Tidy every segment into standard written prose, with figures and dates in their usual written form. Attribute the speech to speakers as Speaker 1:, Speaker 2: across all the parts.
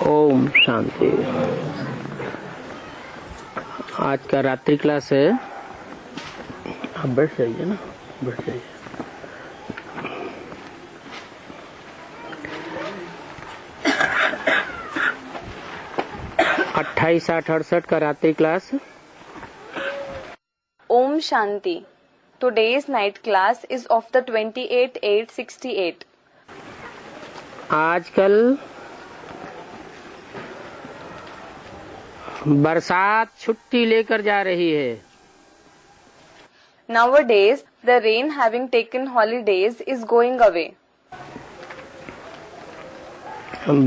Speaker 1: ओम शांति। आज का रात्रि क्लास है। आप बैठ जाइए ना, बैठ जाइए। अट्ठाईस 8 का रात्रि class.
Speaker 2: Om Shanti. Today's night class is of the 28/8/68.
Speaker 1: आजकल बरसात छुट्टी लेकर जा रही है।
Speaker 2: Nowadays, the rain having taken holidays is going away.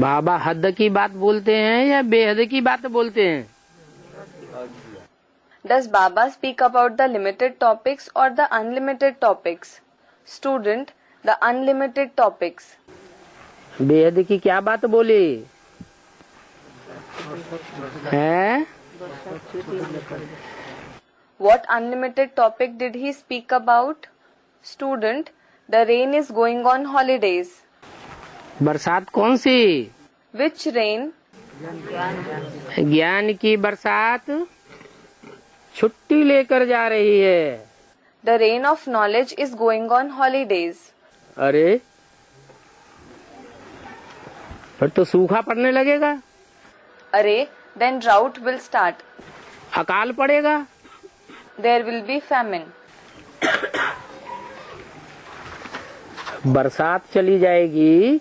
Speaker 1: बाबा हद की बात बोलते हैं या बेहद की बात बोलते हैं?
Speaker 2: Does Baba speak about the limited topics or the unlimited topics? Student, the unlimited topics.
Speaker 1: बेहद की क्या बात बोली है?
Speaker 2: What unlimited topic did he speak about? Student, the rain is going on holidays.
Speaker 1: बरसात कौन सी?
Speaker 2: Which rain?
Speaker 1: ज्ञान की बरसात छुट्टी लेकर जा रही है।
Speaker 2: The rain of knowledge is going on holidays.
Speaker 1: अरे फिर तो सूखा पड़ने लगेगा।
Speaker 2: Array, then drought will start.
Speaker 1: अकाल पड़ेगा।
Speaker 2: There will be famine.
Speaker 1: बरसात चली जाएगी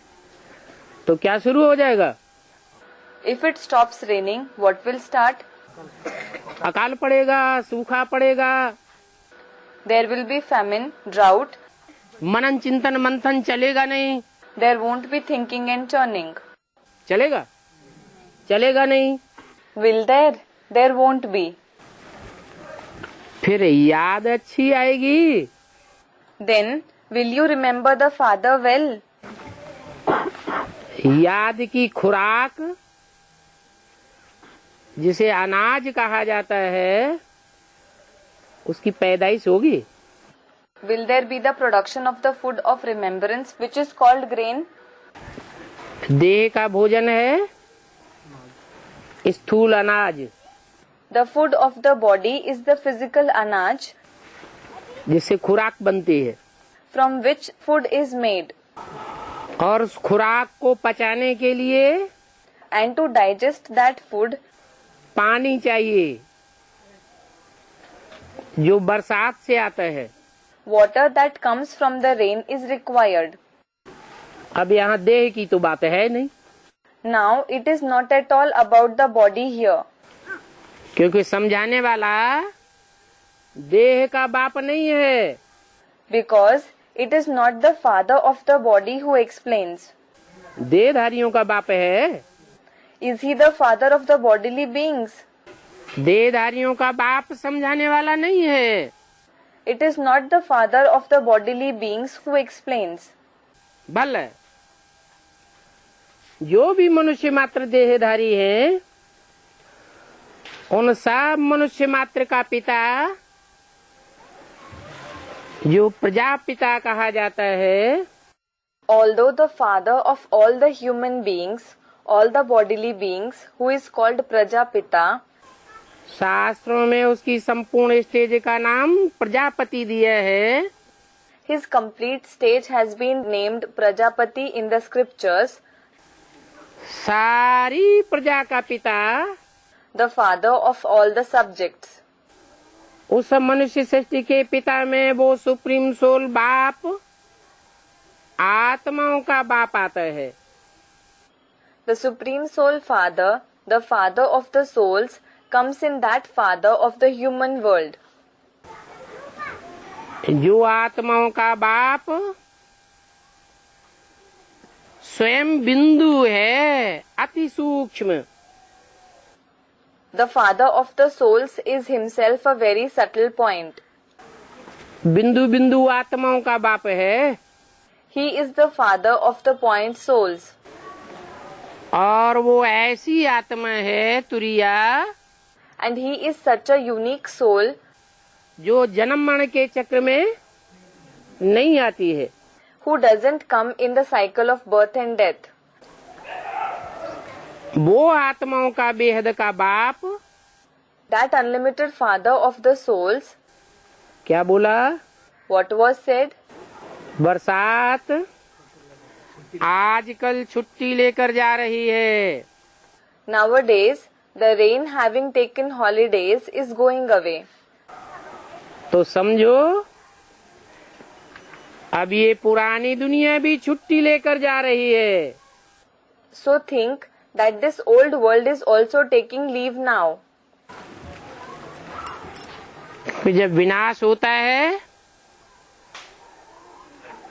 Speaker 1: तो क्या शुरू हो जाएगा?
Speaker 2: If it stops raining, what will start?
Speaker 1: अकाल पड़ेगा, सूखा पड़ेगा।
Speaker 2: There will be famine, drought.
Speaker 1: मनन चिंतन मंथन चलेगा नहीं।
Speaker 2: There won't be thinking and turning.
Speaker 1: चलेगा? चलेगा नहीं।
Speaker 2: Will there? There won't be.
Speaker 1: फिर याद अच्छी आएगी।
Speaker 2: Then, will you remember the Father well?
Speaker 1: याद की खुराक जिसे अनाज कहा जाता है उसकी पैदाइश होगी।
Speaker 2: Will there be the production of the food of remembrance which is called grain?
Speaker 1: देह का भोजन है स्थूल अनाज,
Speaker 2: The food of the body is the physical anaj
Speaker 1: जिससे खुराक बनती है।
Speaker 2: from which food is made.
Speaker 1: और उस खुराक को पचाने के लिए
Speaker 2: And to digest that food,
Speaker 1: पानी चाहिए जो बरसात से आता है।
Speaker 2: water that comes from the rain is required.
Speaker 1: अब यहाँ देह की तो बात है नहीं,
Speaker 2: Now, it is not at all about the body here.
Speaker 1: क्योंकि समझाने वाला देह का बाप नहीं है।
Speaker 2: Because it is not the father of the body who explains.
Speaker 1: देहधारियों का बाप है।
Speaker 2: Is he the father of the bodily beings?
Speaker 1: देहधारियों का बाप समझाने वाला नहीं है।
Speaker 2: It is not the father of the bodily beings who explains.
Speaker 1: भले जो भी मनुष्य मात्र देहधारी हैं, उन सब मनुष्य मात्र का पिता जो प्रजापिता कहा जाता है,
Speaker 2: Although the father of all the human beings, all the bodily beings, who is called Prajapita,
Speaker 1: शास्त्रों में उसकी संपूर्ण स्टेज का नाम प्रजापति दिया है।
Speaker 2: his complete stage has been named Prajapati in the scriptures.
Speaker 1: सारी प्रजा का पिता
Speaker 2: The father of all the subjects.
Speaker 1: उस मनुष्य सृष्टि के पिता में वो सुप्रीम सोल बाप आत्माओं का बाप आता है।
Speaker 2: The Supreme Soul Father, the father of the souls, comes in that father of the human world.
Speaker 1: जो आत्माओं का बाप स्वयं बिंदु है, अति सूक्ष्म।
Speaker 2: The father of the souls is himself a very subtle point.
Speaker 1: बिंदु बिंदु आत्माओं का बाप है।
Speaker 2: He is the father of the point souls.
Speaker 1: और वो ऐसी आत्मा है तुरिया,
Speaker 2: And he is such a unique soul
Speaker 1: जो जन्म मरण के चक्र में नहीं आती है।
Speaker 2: who doesn't come in the cycle of birth and death.
Speaker 1: वो आत्माओं का बेहद का बाप,
Speaker 2: that unlimited father of the souls,
Speaker 1: क्या बोला?
Speaker 2: what was said?
Speaker 1: बरसात आजकल छुट्टी लेकर जा रही है।
Speaker 2: Nowadays, the rain having taken holidays is going away.
Speaker 1: तो समझो अब ये पुरानी दुनिया भी छुट्टी लेकर जा रही है।
Speaker 2: So think that this old world is also taking leave now.
Speaker 1: फिर जब विनाश होता है,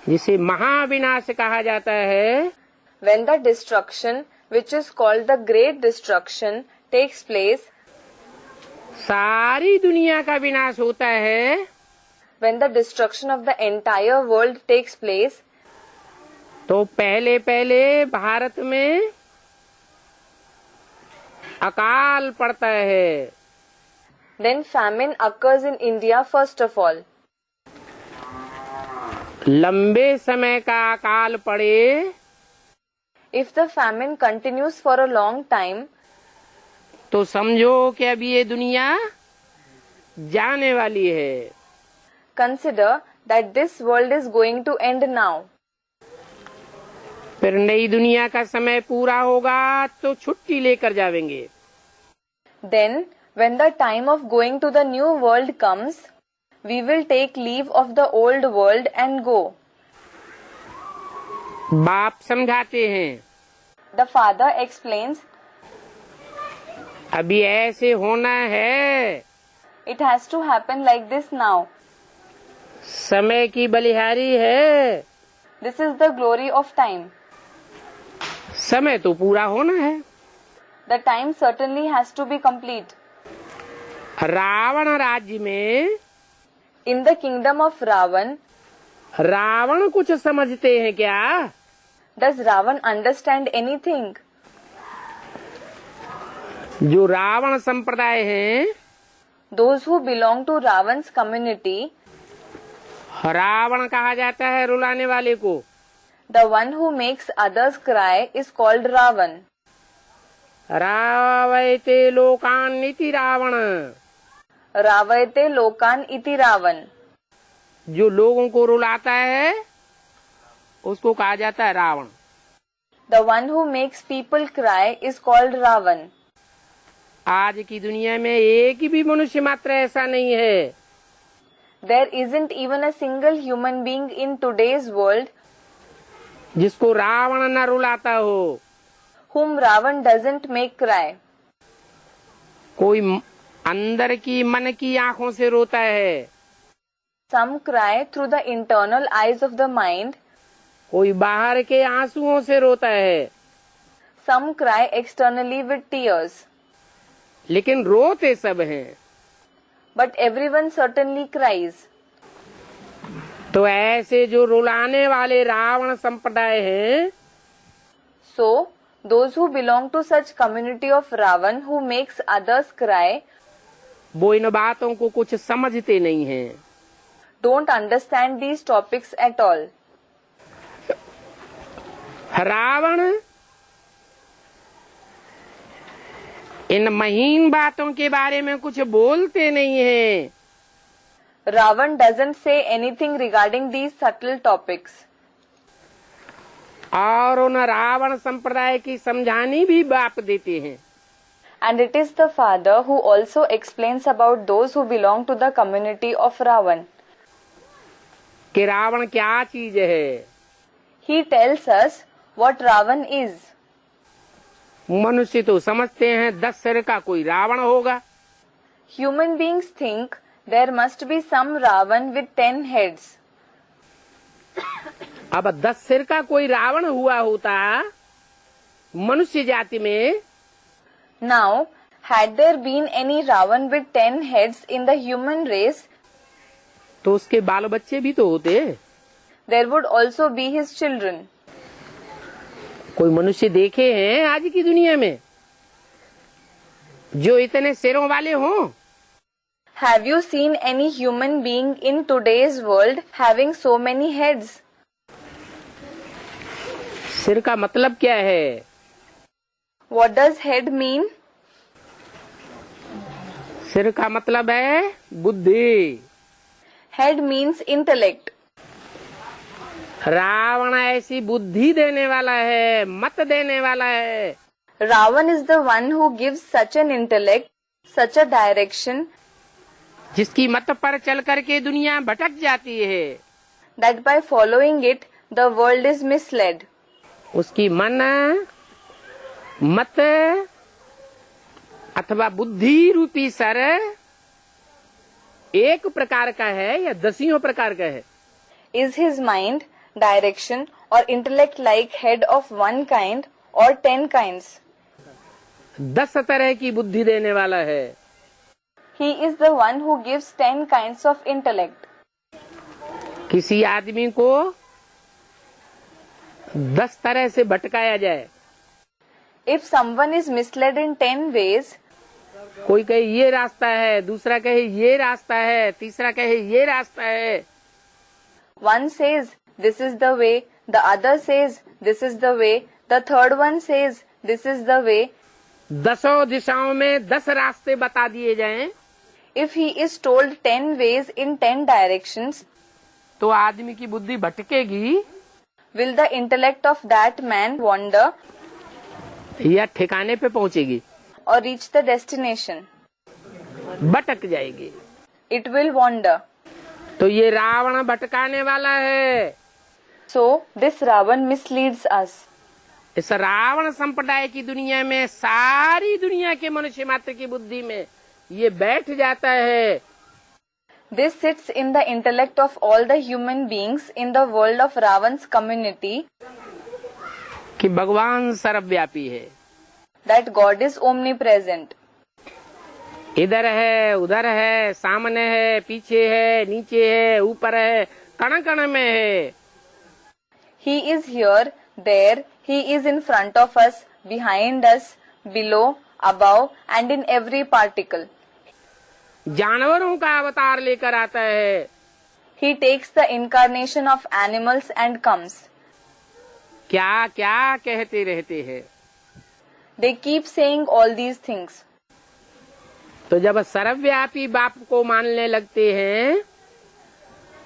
Speaker 1: जिसे महाविनाश कहा जाता है,
Speaker 2: When the destruction, which is called the great destruction, takes place,
Speaker 1: सारी दुनिया का विनाश होता है,
Speaker 2: when the destruction of the entire world takes place,
Speaker 1: तो पहले पहले भारत में अकाल पड़ता है।
Speaker 2: then famine occurs in India first of all.
Speaker 1: लंबे समय का अकाल पड़े
Speaker 2: If the famine continues for a long time,
Speaker 1: तो समझो कि अब ये दुनिया जाने वाली है।
Speaker 2: consider that this world is going to end now.
Speaker 1: फिर नई दुनिया का समय पूरा होगा तो छुट्टी लेकर जावेंगे।
Speaker 2: Then, when the time of going to the new world comes, we will take leave of the old world and go.
Speaker 1: बाप समझाते हैं,
Speaker 2: The father explains,
Speaker 1: अभी ऐसे होना है,
Speaker 2: it has to happen like this now.
Speaker 1: समय की बलिहारी है,
Speaker 2: This is the glory of time.
Speaker 1: समय तो पूरा होना है।
Speaker 2: The time certainly has to be complete.
Speaker 1: Ravan राज्य में
Speaker 2: In the kingdom of Ravan,
Speaker 1: Ravan कुछ समझते हैं क्या?
Speaker 2: does Ravan understand anything?
Speaker 1: जो रावण संप्रदाय हैं,
Speaker 2: Those who belong to Ravan's community,
Speaker 1: Ravan कहा जाता है रुलाने वाले को।
Speaker 2: the one who makes others cry is called Ravan.
Speaker 1: रावयते लोकान नीति Ravan,
Speaker 2: Ravayate lokan iti Ravan.
Speaker 1: जो लोगों को रुलाता है उसको कहा जाता है Ravan.
Speaker 2: The one who makes people cry is called Ravan.
Speaker 1: आज की दुनिया में एक भी मनुष्य मात्र ऐसा नहीं है
Speaker 2: There isn't even a single human being in today's world
Speaker 1: जिसको रावण न रुलाता हो।
Speaker 2: whom Ravan doesn't make cry.
Speaker 1: कोई अंदर की मन की आंखों से रोता है,
Speaker 2: Some cry through the internal eyes of the mind,
Speaker 1: कोई बाहर के आंसुओं से रोता है,
Speaker 2: some cry externally with tears.
Speaker 1: लेकिन रोते सब हैं।
Speaker 2: But everyone certainly cries.
Speaker 1: तो ऐसे जो रुलाने वाले रावण संप्रदाय हैं,
Speaker 2: So, those who belong to such community of Ravan who makes others cry
Speaker 1: वो इन बातों को कुछ समझते नहीं हैं।
Speaker 2: don't understand these topics at all.
Speaker 1: Ravan इन महीन बातों के बारे में कुछ बोलते नहीं हैं।
Speaker 2: Ravan doesn't say anything regarding these subtle topics.
Speaker 1: और उन रावण संप्रदाय की समझानी भी बाप देते हैं।
Speaker 2: And it is the father who also explains about those who belong to the community of Ravan.
Speaker 1: कि रावण क्या चीज है।
Speaker 2: He tells us what Ravan is.
Speaker 1: मनुष्य तो समझते हैं 10 सिर का कोई रावण होगा।
Speaker 2: Human beings think there must be some Ravan with 10 heads.
Speaker 1: अब 10 सिर का कोई रावण हुआ होता मनुष्य जाति में,
Speaker 2: Now, had there been any Ravan with 10 heads in the human race,
Speaker 1: तो उसके बाल बच्चे भी तो होते।
Speaker 2: there would also be his children.
Speaker 1: कोई मनुष्य देखे हैं आज की दुनिया में जो इतने सिरों वाले हों?
Speaker 2: Have you seen any human being in today's world having so many heads?
Speaker 1: सिर का मतलब क्या है?
Speaker 2: What does head mean?
Speaker 1: सिर का मतलब है बुद्धि।
Speaker 2: Head means intellect.
Speaker 1: रावण ऐसी बुद्धि देने वाला है, मत देने वाला है।
Speaker 2: Ravan is the one who gives such an intellect, such a direction
Speaker 1: जिसकी मत पर चल करके दुनिया भटक जाती है।
Speaker 2: that by following it, the world is misled.
Speaker 1: उसकी मन, मत अथवा बुद्धि रूपी सर एक प्रकार का है या दसियों प्रकार का है?
Speaker 2: Is his mind, direction or intellect like head of one kind or 10 kinds?
Speaker 1: 10 तरह की बुद्धि देने वाला है।
Speaker 2: He is the one who gives 10 kinds of intellect.
Speaker 1: किसी आदमी को 10 तरह से भटकाया जाए,
Speaker 2: If someone is misled in 10 ways,
Speaker 1: कोई कहे ये रास्ता है, दूसरा कहे ये रास्ता है, तीसरा कहे ये रास्ता है,
Speaker 2: one says this is the way, the other says this is the way, the third one says this is the way.
Speaker 1: 10 दिशाओं में 10 रास्ते बता दिए जाएं,
Speaker 2: If he is told 10 ways in 10 directions,
Speaker 1: तो आदमी की बुद्धि भटकेगी
Speaker 2: will the intellect of that man wander
Speaker 1: या ठिकाने पे पहुंचेगी?
Speaker 2: or reach the destination?
Speaker 1: भटक जाएगी।
Speaker 2: It will wander.
Speaker 1: तो ये रावण भटकाने वाला है।
Speaker 2: So, this Ravan misleads us.
Speaker 1: इस रावण संप्रदाय की दुनिया में सारी दुनिया के मनुष्य मात्र की बुद्धि में ये बैठ जाता है
Speaker 2: This sits in the intellect of all the human beings in the world of Ravan's community
Speaker 1: कि भगवान सर्वव्यापी है।
Speaker 2: that God is omnipresent.
Speaker 1: इधर है, उधर है, सामने है, पीछे है, नीचे है, ऊपर है, कण कण में है।
Speaker 2: He is here, there, he is in front of us, behind us, below, above and in every particle.
Speaker 1: जानवरों का अवतार लेकर आता है।
Speaker 2: He takes the incarnation of animals and comes.
Speaker 1: क्या क्या कहते रहते हैं।
Speaker 2: They keep saying all these things.
Speaker 1: तो जब सर्वव्यापी बाप को मानने लगते हैं,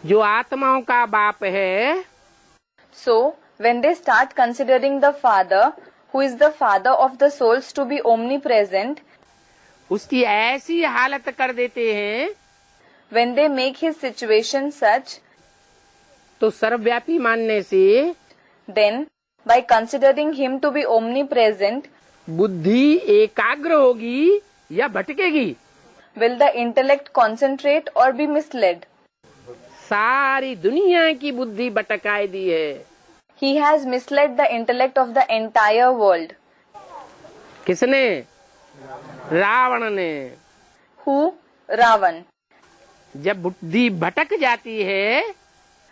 Speaker 1: जो आत्माओं का बाप है,
Speaker 2: So, when they start considering the Father, who is the Father of the souls, to be omnipresent,
Speaker 1: उसकी ऐसी हालत कर देते हैं,
Speaker 2: when they make his situation such,
Speaker 1: तो सर्वव्यापी मानने से
Speaker 2: then, by considering him to be omnipresent,
Speaker 1: बुद्धि एकाग्र होगी या भटकेगी?
Speaker 2: will the intellect concentrate or be misled?
Speaker 1: सारी दुनिया की बुद्धि भटकाई दी है।
Speaker 2: He has misled the intellect of the entire world.
Speaker 1: किसने? रावण ने।
Speaker 2: Who? Ravan.
Speaker 1: जब बुद्धि भटक जाती है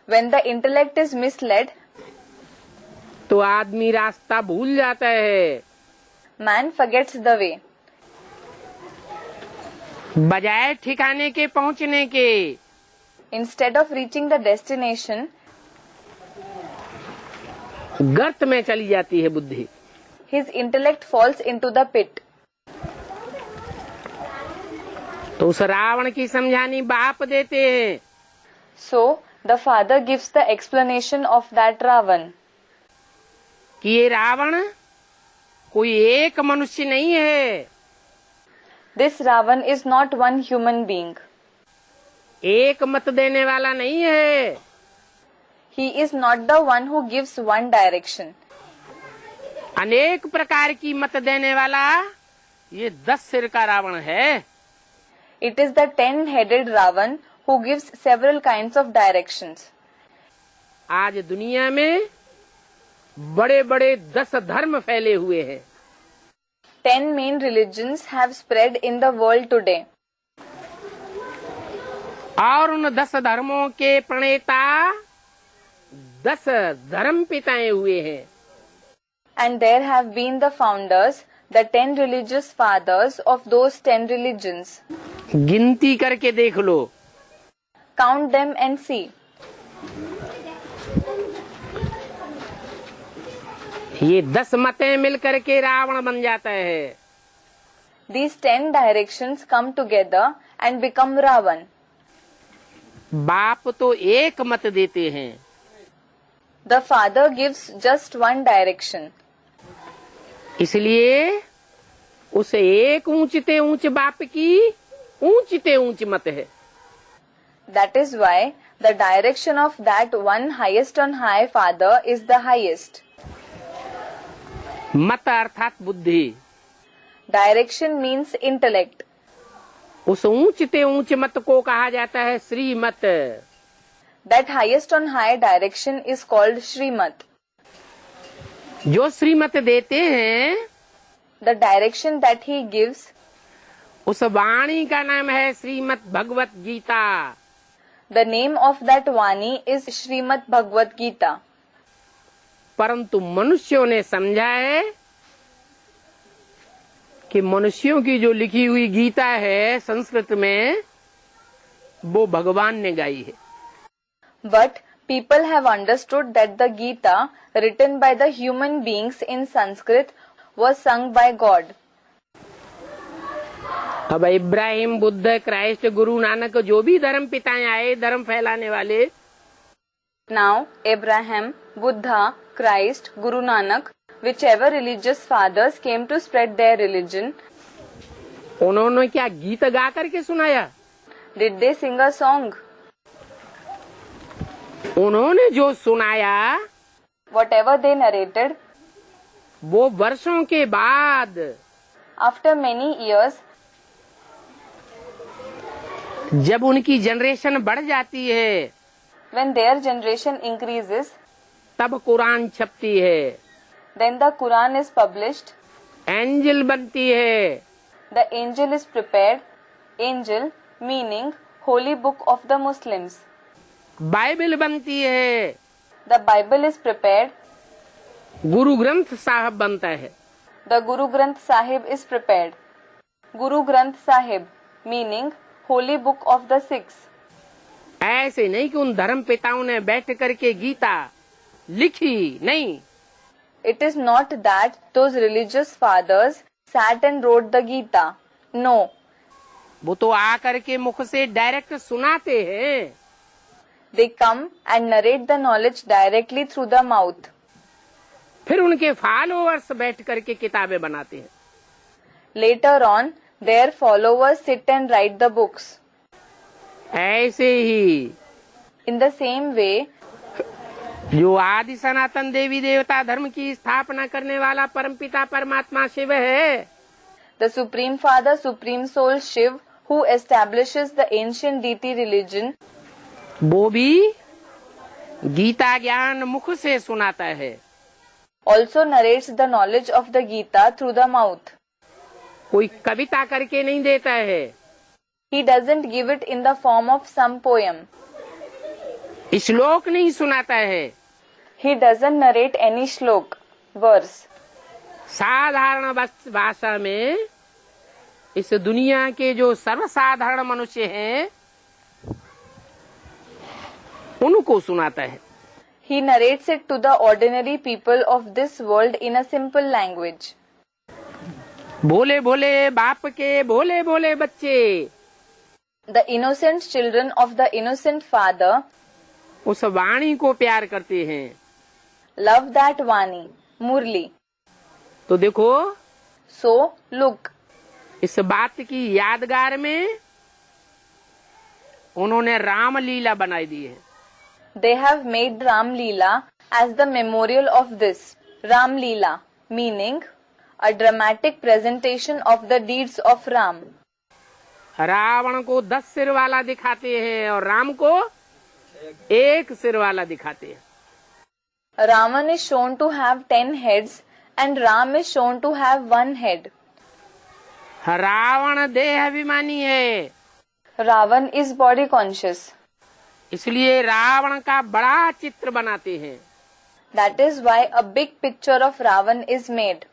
Speaker 2: When the intellect is misled,
Speaker 1: तो आदमी रास्ता भूल जाता है।
Speaker 2: man forgets the way.
Speaker 1: बजाय ठिकाने के पहुंचने के
Speaker 2: Instead of reaching the destination,
Speaker 1: गर्त में चली जाती है बुद्धि।
Speaker 2: his intellect falls into the pit.
Speaker 1: तो उस रावण की समझानी बाप देते हैं
Speaker 2: So, the father gives the explanation of that Ravan.
Speaker 1: कि ये रावण कोई एक मनुष्य नहीं है,
Speaker 2: This Ravan is not one human being.
Speaker 1: एक मत देने वाला नहीं है,
Speaker 2: He is not the one who gives one direction.
Speaker 1: अनेक प्रकार की मत देने वाला ये 10 सिर का रावण है।
Speaker 2: It is the 10-headed Ravan who gives several kinds of directions.
Speaker 1: आज दुनिया में बड़े बड़े 10 धर्म फैले हुए हैं।
Speaker 2: 10 main religions have spread in the world today.
Speaker 1: और उन 10 धर्मों के प्रणेता 10 धर्म पिताएं हुए हैं।
Speaker 2: And there have been the founders, the 10 religious fathers of those 10 religions.
Speaker 1: गिनती करके देख लो।
Speaker 2: Count them and see.
Speaker 1: ये 10 मतें मिलकर के रावण बन जाता है।
Speaker 2: These 10 directions come together and become Ravan.
Speaker 1: बाप तो एक मत देते हैं,
Speaker 2: The father gives just one direction.
Speaker 1: इसलिए उस एक ऊंचते ऊंच बाप की ऊंचते ऊंच मत है।
Speaker 2: That is why the direction of that one highest on high father is the highest.
Speaker 1: मत अर्थात बुद्धि।
Speaker 2: Direction means intellect.
Speaker 1: उस ऊंचते ऊंच मत को कहा जाता है श्रीमत।
Speaker 2: That highest on high direction is called Srimad.
Speaker 1: जो श्रीमत देते हैं
Speaker 2: The direction that he gives,
Speaker 1: उस वाणी का नाम है Shrimad Bhagavad Gita.
Speaker 2: the name of that Vani is Srimad Bhagavad Gita.
Speaker 1: परंतु मनुष्यों ने समझा है कि मनुष्यों की जो लिखी हुई गीता है संस्कृत में वो भगवान ने गाई है।
Speaker 2: But people have understood that the Gita, written by the human beings in Sanskrit, was sung by God.
Speaker 1: अब इब्राहिम, बुद्ध, क्राइस्ट, गुरु नानक जो भी धर्म पिताएं आए धर्म फैलाने वाले,
Speaker 2: Now, Abraham, Buddha, Christ, Guru Nanak, whichever religious fathers came to spread their religion,
Speaker 1: उन्होंने क्या गीत गा करके सुनाया?
Speaker 2: did they sing a song?
Speaker 1: उन्होंने जो सुनाया
Speaker 2: Whatever they narrated,
Speaker 1: वो वर्षों के बाद
Speaker 2: after many years,
Speaker 1: जब उनकी जनरेशन बढ़ जाती है
Speaker 2: when their generation increases,
Speaker 1: तब कुरान छपती है,
Speaker 2: then the Quran is published,
Speaker 1: angel बनती है,
Speaker 2: the angel is prepared, angel meaning holy book of the Muslims,
Speaker 1: Bible बनती है,
Speaker 2: the Bible is prepared,
Speaker 1: Guru Granth साहब बनता है।
Speaker 2: the Guru Granth Sahib is prepared, Guru Granth Sahib meaning holy book of the Sikhs.
Speaker 1: ऐसे नहीं कि उन धर्म पिताओं ने बैठ करके गीता लिखी, नहीं।
Speaker 2: It is not that those religious fathers sat and wrote the Gita. No,
Speaker 1: वो तो आ करके मुख से डायरेक्ट सुनाते हैं।
Speaker 2: they come and narrate the knowledge directly through the mouth.
Speaker 1: फिर उनके फॉलोअर्स बैठ करके किताबें बनाते हैं।
Speaker 2: Later on, their followers sit and write the books.
Speaker 1: ऐसे ही
Speaker 2: In the same way,
Speaker 1: जो आदि सनातन देवी देवता धर्म की स्थापना करने वाला परमपिता परमात्मा शिव है,
Speaker 2: the Supreme Father, Supreme Soul Shiv, who establishes the ancient deity religion,
Speaker 1: वो भी गीता ज्ञान मुख से सुनाता है।
Speaker 2: also narrates the knowledge of the Gita through the mouth.
Speaker 1: कोई कविता करके नहीं देता है,
Speaker 2: He doesn't give it in the form of some poem.
Speaker 1: श्लोक नहीं सुनाता है,
Speaker 2: He doesn't narrate any shlok, verse.
Speaker 1: साधारण भाषा में इस दुनिया के जो सर्वसाधारण मनुष्य हैं उनको सुनाता है।
Speaker 2: He narrates it to the ordinary people of this world in a simple language.
Speaker 1: Bhole Bhole बाप के भोले भोले बच्चे
Speaker 2: The innocent children of the innocent father
Speaker 1: उस वाणी को प्यार करते हैं।
Speaker 2: love that Vani, Murli.
Speaker 1: तो देखो
Speaker 2: So, look,
Speaker 1: इस बात की यादगार में उन्होंने रामलीला बनाई दी है।
Speaker 2: they have made Ram Leela as the memorial of this. Ram Leela, meaning a dramatic presentation of the deeds of Ram.
Speaker 1: Ravan को 10 सिर वाला दिखाते हैं और राम को 1 सिर वाला दिखाते हैं।
Speaker 2: Ravan is shown to have 10 heads and Ram is shown to have 1 head.
Speaker 1: Ravan देह अभिमानी है,
Speaker 2: Ravan is body conscious.
Speaker 1: इसलिए रावण का बड़ा चित्र बनाते हैं।
Speaker 2: That is why a big picture of Ravan is made.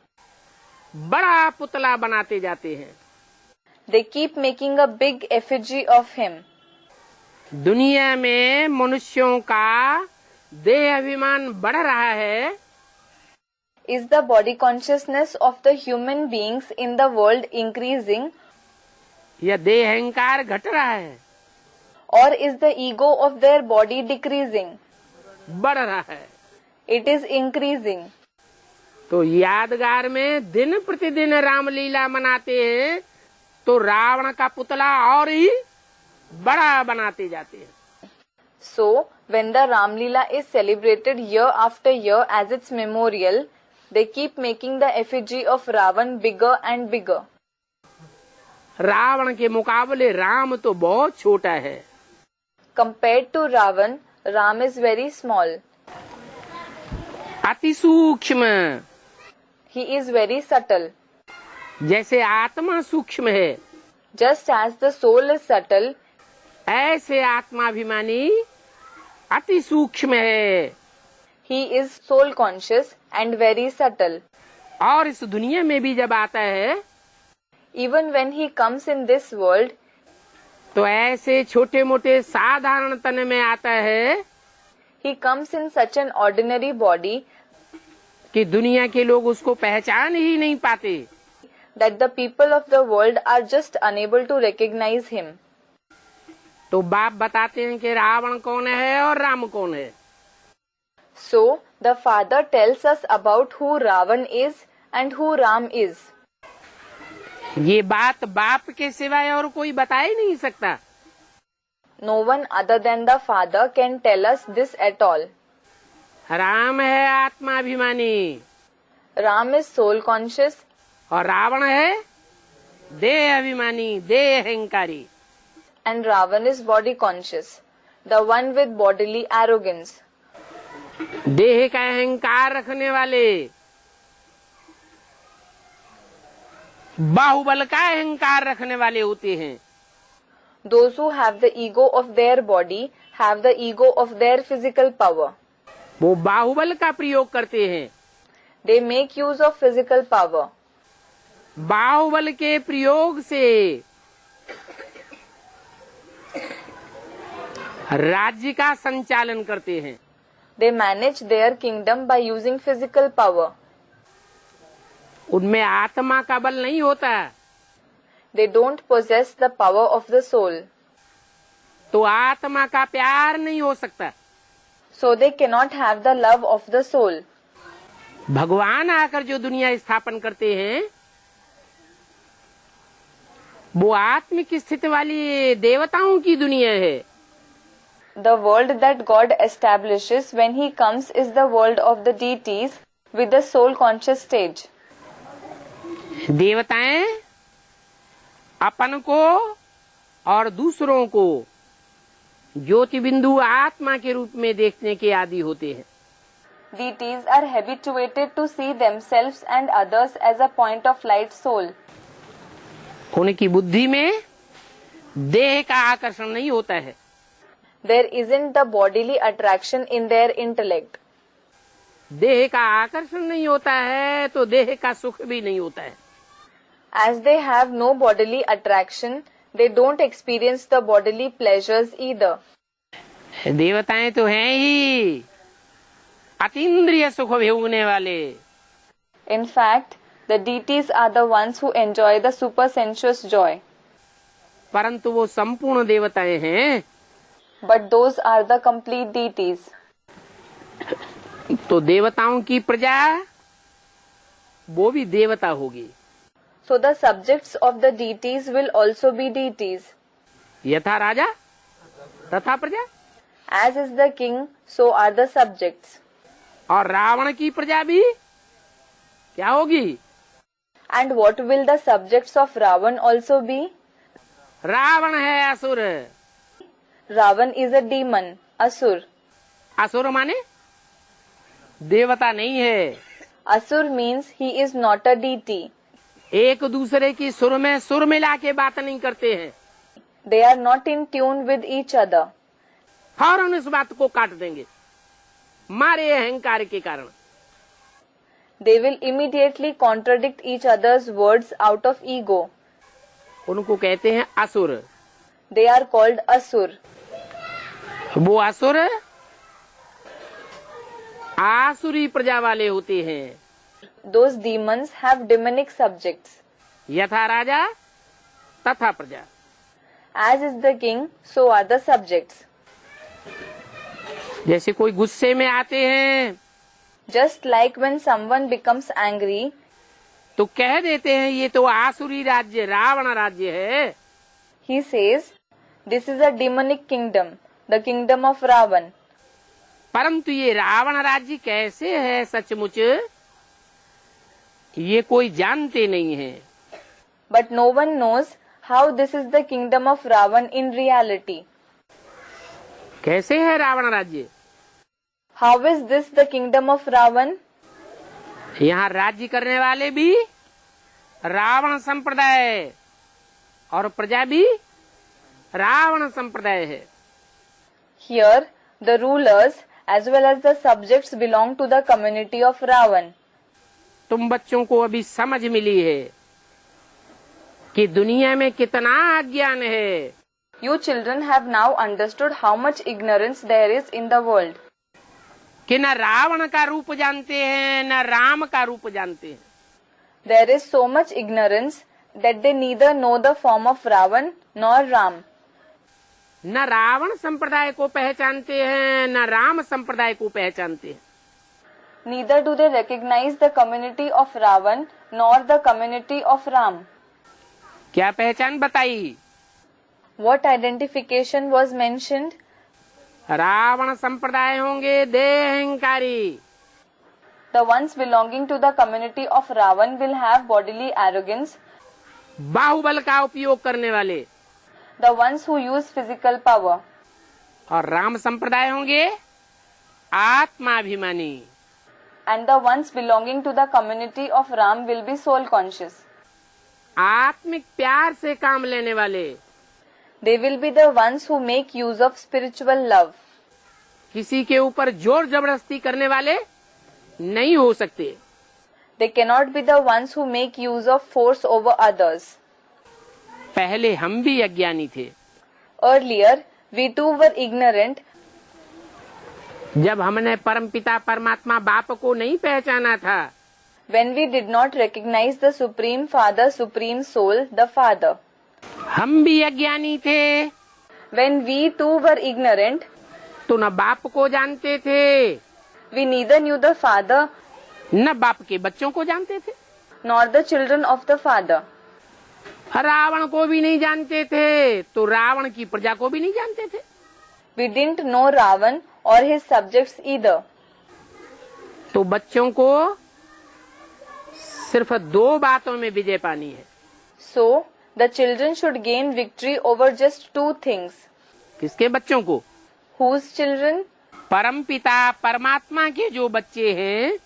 Speaker 1: बड़ा पुतला बनाते जाते हैं।
Speaker 2: They keep making a big effigy of him.
Speaker 1: दुनिया में मनुष्यों का देह अभिमान बढ़ रहा है,
Speaker 2: Is the body consciousness of the human beings in the world increasing,
Speaker 1: या देह अहंकार घट रहा है?
Speaker 2: or is the ego of their body decreasing?
Speaker 1: बढ़ रहा है।
Speaker 2: It is increasing.
Speaker 1: तो यादगार में दिन प्रतिदिन रामलीला मनाते हैं तो रावण का पुतला और ही बड़ा बनाते जाते हैं।
Speaker 2: So, when the Ramlila is celebrated year after year as its memorial, they keep making the effigy of Ravan bigger and bigger.
Speaker 1: Ravan के मुकाबले राम तो बहुत छोटा है।
Speaker 2: Compared to Ravan, Ram is very small.
Speaker 1: अति सूक्ष्म,
Speaker 2: He is very subtle.
Speaker 1: जैसे आत्मा सूक्ष्म है
Speaker 2: Just as the soul is subtle,
Speaker 1: ऐसे आत्माभिमानी अति सूक्ष्म है
Speaker 2: he is soul conscious and very subtle.
Speaker 1: और इस दुनिया में भी जब आता है
Speaker 2: Even when he comes in this world,
Speaker 1: तो ऐसे छोटे मोटे साधारण तन में आता है
Speaker 2: he comes in such an ordinary body
Speaker 1: कि दुनिया के लोग उसको पहचान ही नहीं पाते।
Speaker 2: that the people of the world are just unable to recognize him.
Speaker 1: तो बाप बताते हैं कि रावण कौन है और राम कौन है।
Speaker 2: So, the father tells us about who Ravan is and who Ram is.
Speaker 1: ये बात बाप के सिवाय और कोई बता ही नहीं सकता।
Speaker 2: No one other than the father can tell us this at all.
Speaker 1: Ram है आत्माभिमानी
Speaker 2: Ram is soul conscious
Speaker 1: और रावण है देह अभिमानी, देह अहंकारी।
Speaker 2: and Ravan is body conscious, the one with bodily arrogance.
Speaker 1: देह का अहंकार रखने वाले, बाहुबल का अहंकार रखने वाले होते हैं।
Speaker 2: Those who have the ego of their body have the ego of their physical power.
Speaker 1: वो बाहुबल का प्रयोग करते हैं।
Speaker 2: They make use of physical power.
Speaker 1: बाहुबल के प्रयोग से राज्य का संचालन करते हैं।
Speaker 2: They manage their kingdom by using physical power.
Speaker 1: उनमें आत्मा का बल नहीं होता,
Speaker 2: They don't possess the power of the soul.
Speaker 1: तो आत्मा का प्यार नहीं हो सकता।
Speaker 2: So they cannot have the love of the soul.
Speaker 1: भगवान आकर जो दुनिया स्थापन करते हैं वो आत्मिक स्थिति वाली देवताओं की दुनिया है।
Speaker 2: The world that God establishes when he comes is the world of the deities with the soul conscious stage.
Speaker 1: देवताएं अपन को और दूसरों को ज्योति बिंदु आत्मा के रूप में देखने के आदी होते हैं।
Speaker 2: Deities are habituated to see themselves and others as a point of light soul.
Speaker 1: उनकी बुद्धि में देह का आकर्षण नहीं होता है।
Speaker 2: There isn't the bodily attraction in their intellect.
Speaker 1: देह का आकर्षण नहीं होता है तो देह का सुख भी नहीं होता है।
Speaker 2: As they have no bodily attraction, they don't experience the bodily pleasures either.
Speaker 1: देवताएं तो हैं ही अतीन्द्रिय सुख भोगने वाले।
Speaker 2: In fact, the deities are the ones who enjoy the supersensuous joy.
Speaker 1: परंतु वो संपूर्ण देवताएं हैं।
Speaker 2: But those are the complete deities.
Speaker 1: तो देवताओं की प्रजा वो भी देवता होगी।
Speaker 2: So the subjects of the deities will also be deities.
Speaker 1: यथा राजा तथा प्रजा।
Speaker 2: As is the king, so are the subjects.
Speaker 1: और रावण की प्रजा भी क्या होगी?
Speaker 2: And what will the subjects of Ravan also be?
Speaker 1: Ravan है असुर।
Speaker 2: Ravan is a demon, Asur.
Speaker 1: असुर माने देवता नहीं है।
Speaker 2: Asur means he is not a deity.
Speaker 1: एक दूसरे की सुर में सुर मिला के बात नहीं करते हैं।
Speaker 2: They are not in tune with each other.
Speaker 1: फौरन इस बात को काट देंगे मारे अहंकार के कारण।
Speaker 2: They will immediately contradict each other's words out of ego.
Speaker 1: उनको कहते हैं असुर।
Speaker 2: They are called Asur.
Speaker 1: वो असुर आसुरी प्रजा वाले होते हैं।
Speaker 2: Those demons have demonic subjects.
Speaker 1: यथा राजा तथा प्रजा।
Speaker 2: As is the king, so are the subjects.
Speaker 1: जैसे कोई गुस्से में आते हैं
Speaker 2: Just like when someone becomes angry,
Speaker 1: तो कह देते हैं ये तो आसुरी राज्य रावण राज्य है।
Speaker 2: he says, "This is a demonic kingdom, the kingdom of Ravan."
Speaker 1: परंतु ये रावण राज्य कैसे है सचमुच ये कोई जानते नहीं है।
Speaker 2: But no one knows how this is the kingdom of Ravan in reality.
Speaker 1: कैसे है रावण राज्य?
Speaker 2: How is this the kingdom of Ravan?
Speaker 1: यहाँ राज्य करने वाले भी रावण संप्रदाय और प्रजा भी रावण संप्रदाय है।
Speaker 2: Here, the rulers as well as the subjects belong to the community of Ravan.
Speaker 1: तुम बच्चों को अभी समझ मिली है कि दुनिया में कितना अज्ञान है।
Speaker 2: You children have now understood how much ignorance there is in the world.
Speaker 1: कि न रावण का रूप जानते हैं न राम का रूप जानते हैं।
Speaker 2: There is so much ignorance that they neither know the form of Ravan nor Ram.
Speaker 1: न रावण संप्रदाय को पहचानते हैं न राम संप्रदाय को पहचानते हैं।
Speaker 2: Neither do they recognize the community of Ravan nor the community of Ram.
Speaker 1: क्या पहचान बताई?
Speaker 2: What identification was mentioned?
Speaker 1: Ravan संप्रदाय होंगे देहंकारी।
Speaker 2: The ones belonging to the community of Ravan will have bodily arrogance.
Speaker 1: बाहुबल का उपयोग करने वाले।
Speaker 2: The ones who use physical power.
Speaker 1: और राम संप्रदाय होंगे आत्माभिमानी।
Speaker 2: And the ones belonging to the community of Ram will be soul conscious.
Speaker 1: आत्मिक प्यार से काम लेने वाले।
Speaker 2: They will be the ones who make use of spiritual love.
Speaker 1: किसी के ऊपर जोर जबरदस्ती करने वाले नहीं हो सकते।
Speaker 2: They cannot be the ones who make use of force over others.
Speaker 1: पहले हम भी अज्ञानी थे।
Speaker 2: Earlier, we too were ignorant.
Speaker 1: जब हमने परमपिता परमात्मा बाप को नहीं पहचाना था
Speaker 2: When we did not recognize the Supreme Father, Supreme Soul, the Father.
Speaker 1: हम भी अज्ञानी थे।
Speaker 2: When we too were ignorant,
Speaker 1: तो न बाप को जानते थे
Speaker 2: we neither knew the Father
Speaker 1: न बाप के बच्चों को जानते थे।
Speaker 2: nor the children of the Father.
Speaker 1: Ravan को भी नहीं जानते थे तो रावण की प्रजा को भी नहीं जानते थे।
Speaker 2: We didn't know Ravan or his subjects either.
Speaker 1: तो बच्चों को सिर्फ दो बातों में विजय पानी है।
Speaker 2: So, the children should gain victory over just two things.
Speaker 1: किसके बच्चों को?
Speaker 2: Whose children?
Speaker 1: परमपिता परमात्मा के जो बच्चे हैं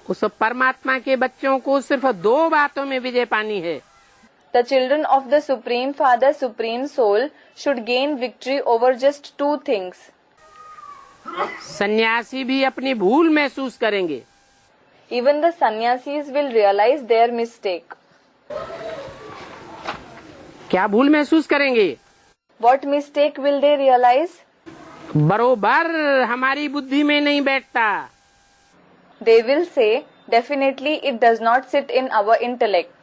Speaker 1: उस परमात्मा के बच्चों को सिर्फ दो बातों में विजय पानी है।
Speaker 2: The children of the Supreme Father, Supreme Soul should gain victory over just two things.
Speaker 1: सन्यासी भी अपनी भूल महसूस करेंगे।
Speaker 2: Even the sannyasis will realize their mistake.
Speaker 1: क्या भूल महसूस करेंगे?
Speaker 2: What mistake will they realize?
Speaker 1: बरोबर हमारी बुद्धि में नहीं बैठता।
Speaker 2: They will say, definitely it does not sit in our intellect.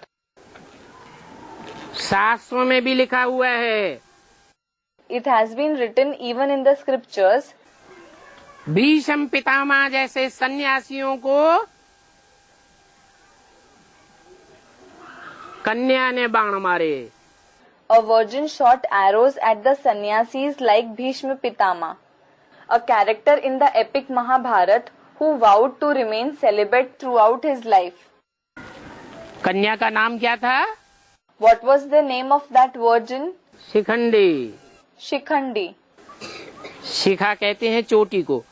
Speaker 1: शास्त्रों में भी लिखा हुआ है।
Speaker 2: It has been written even in the scriptures.
Speaker 1: Bhishma Pitamah जैसे सन्यासियों को कन्या ने बाण मारे।
Speaker 2: A virgin shot arrows at the sannyasis like Bhishma Pitama, a character in the epic Mahabharata who vowed to remain celibate throughout his life.
Speaker 1: कन्या का नाम क्या था?
Speaker 2: What was the name of that virgin?
Speaker 1: Shikhandi.
Speaker 2: Shikhandi.
Speaker 1: शिखा कहते हैं चोटी को।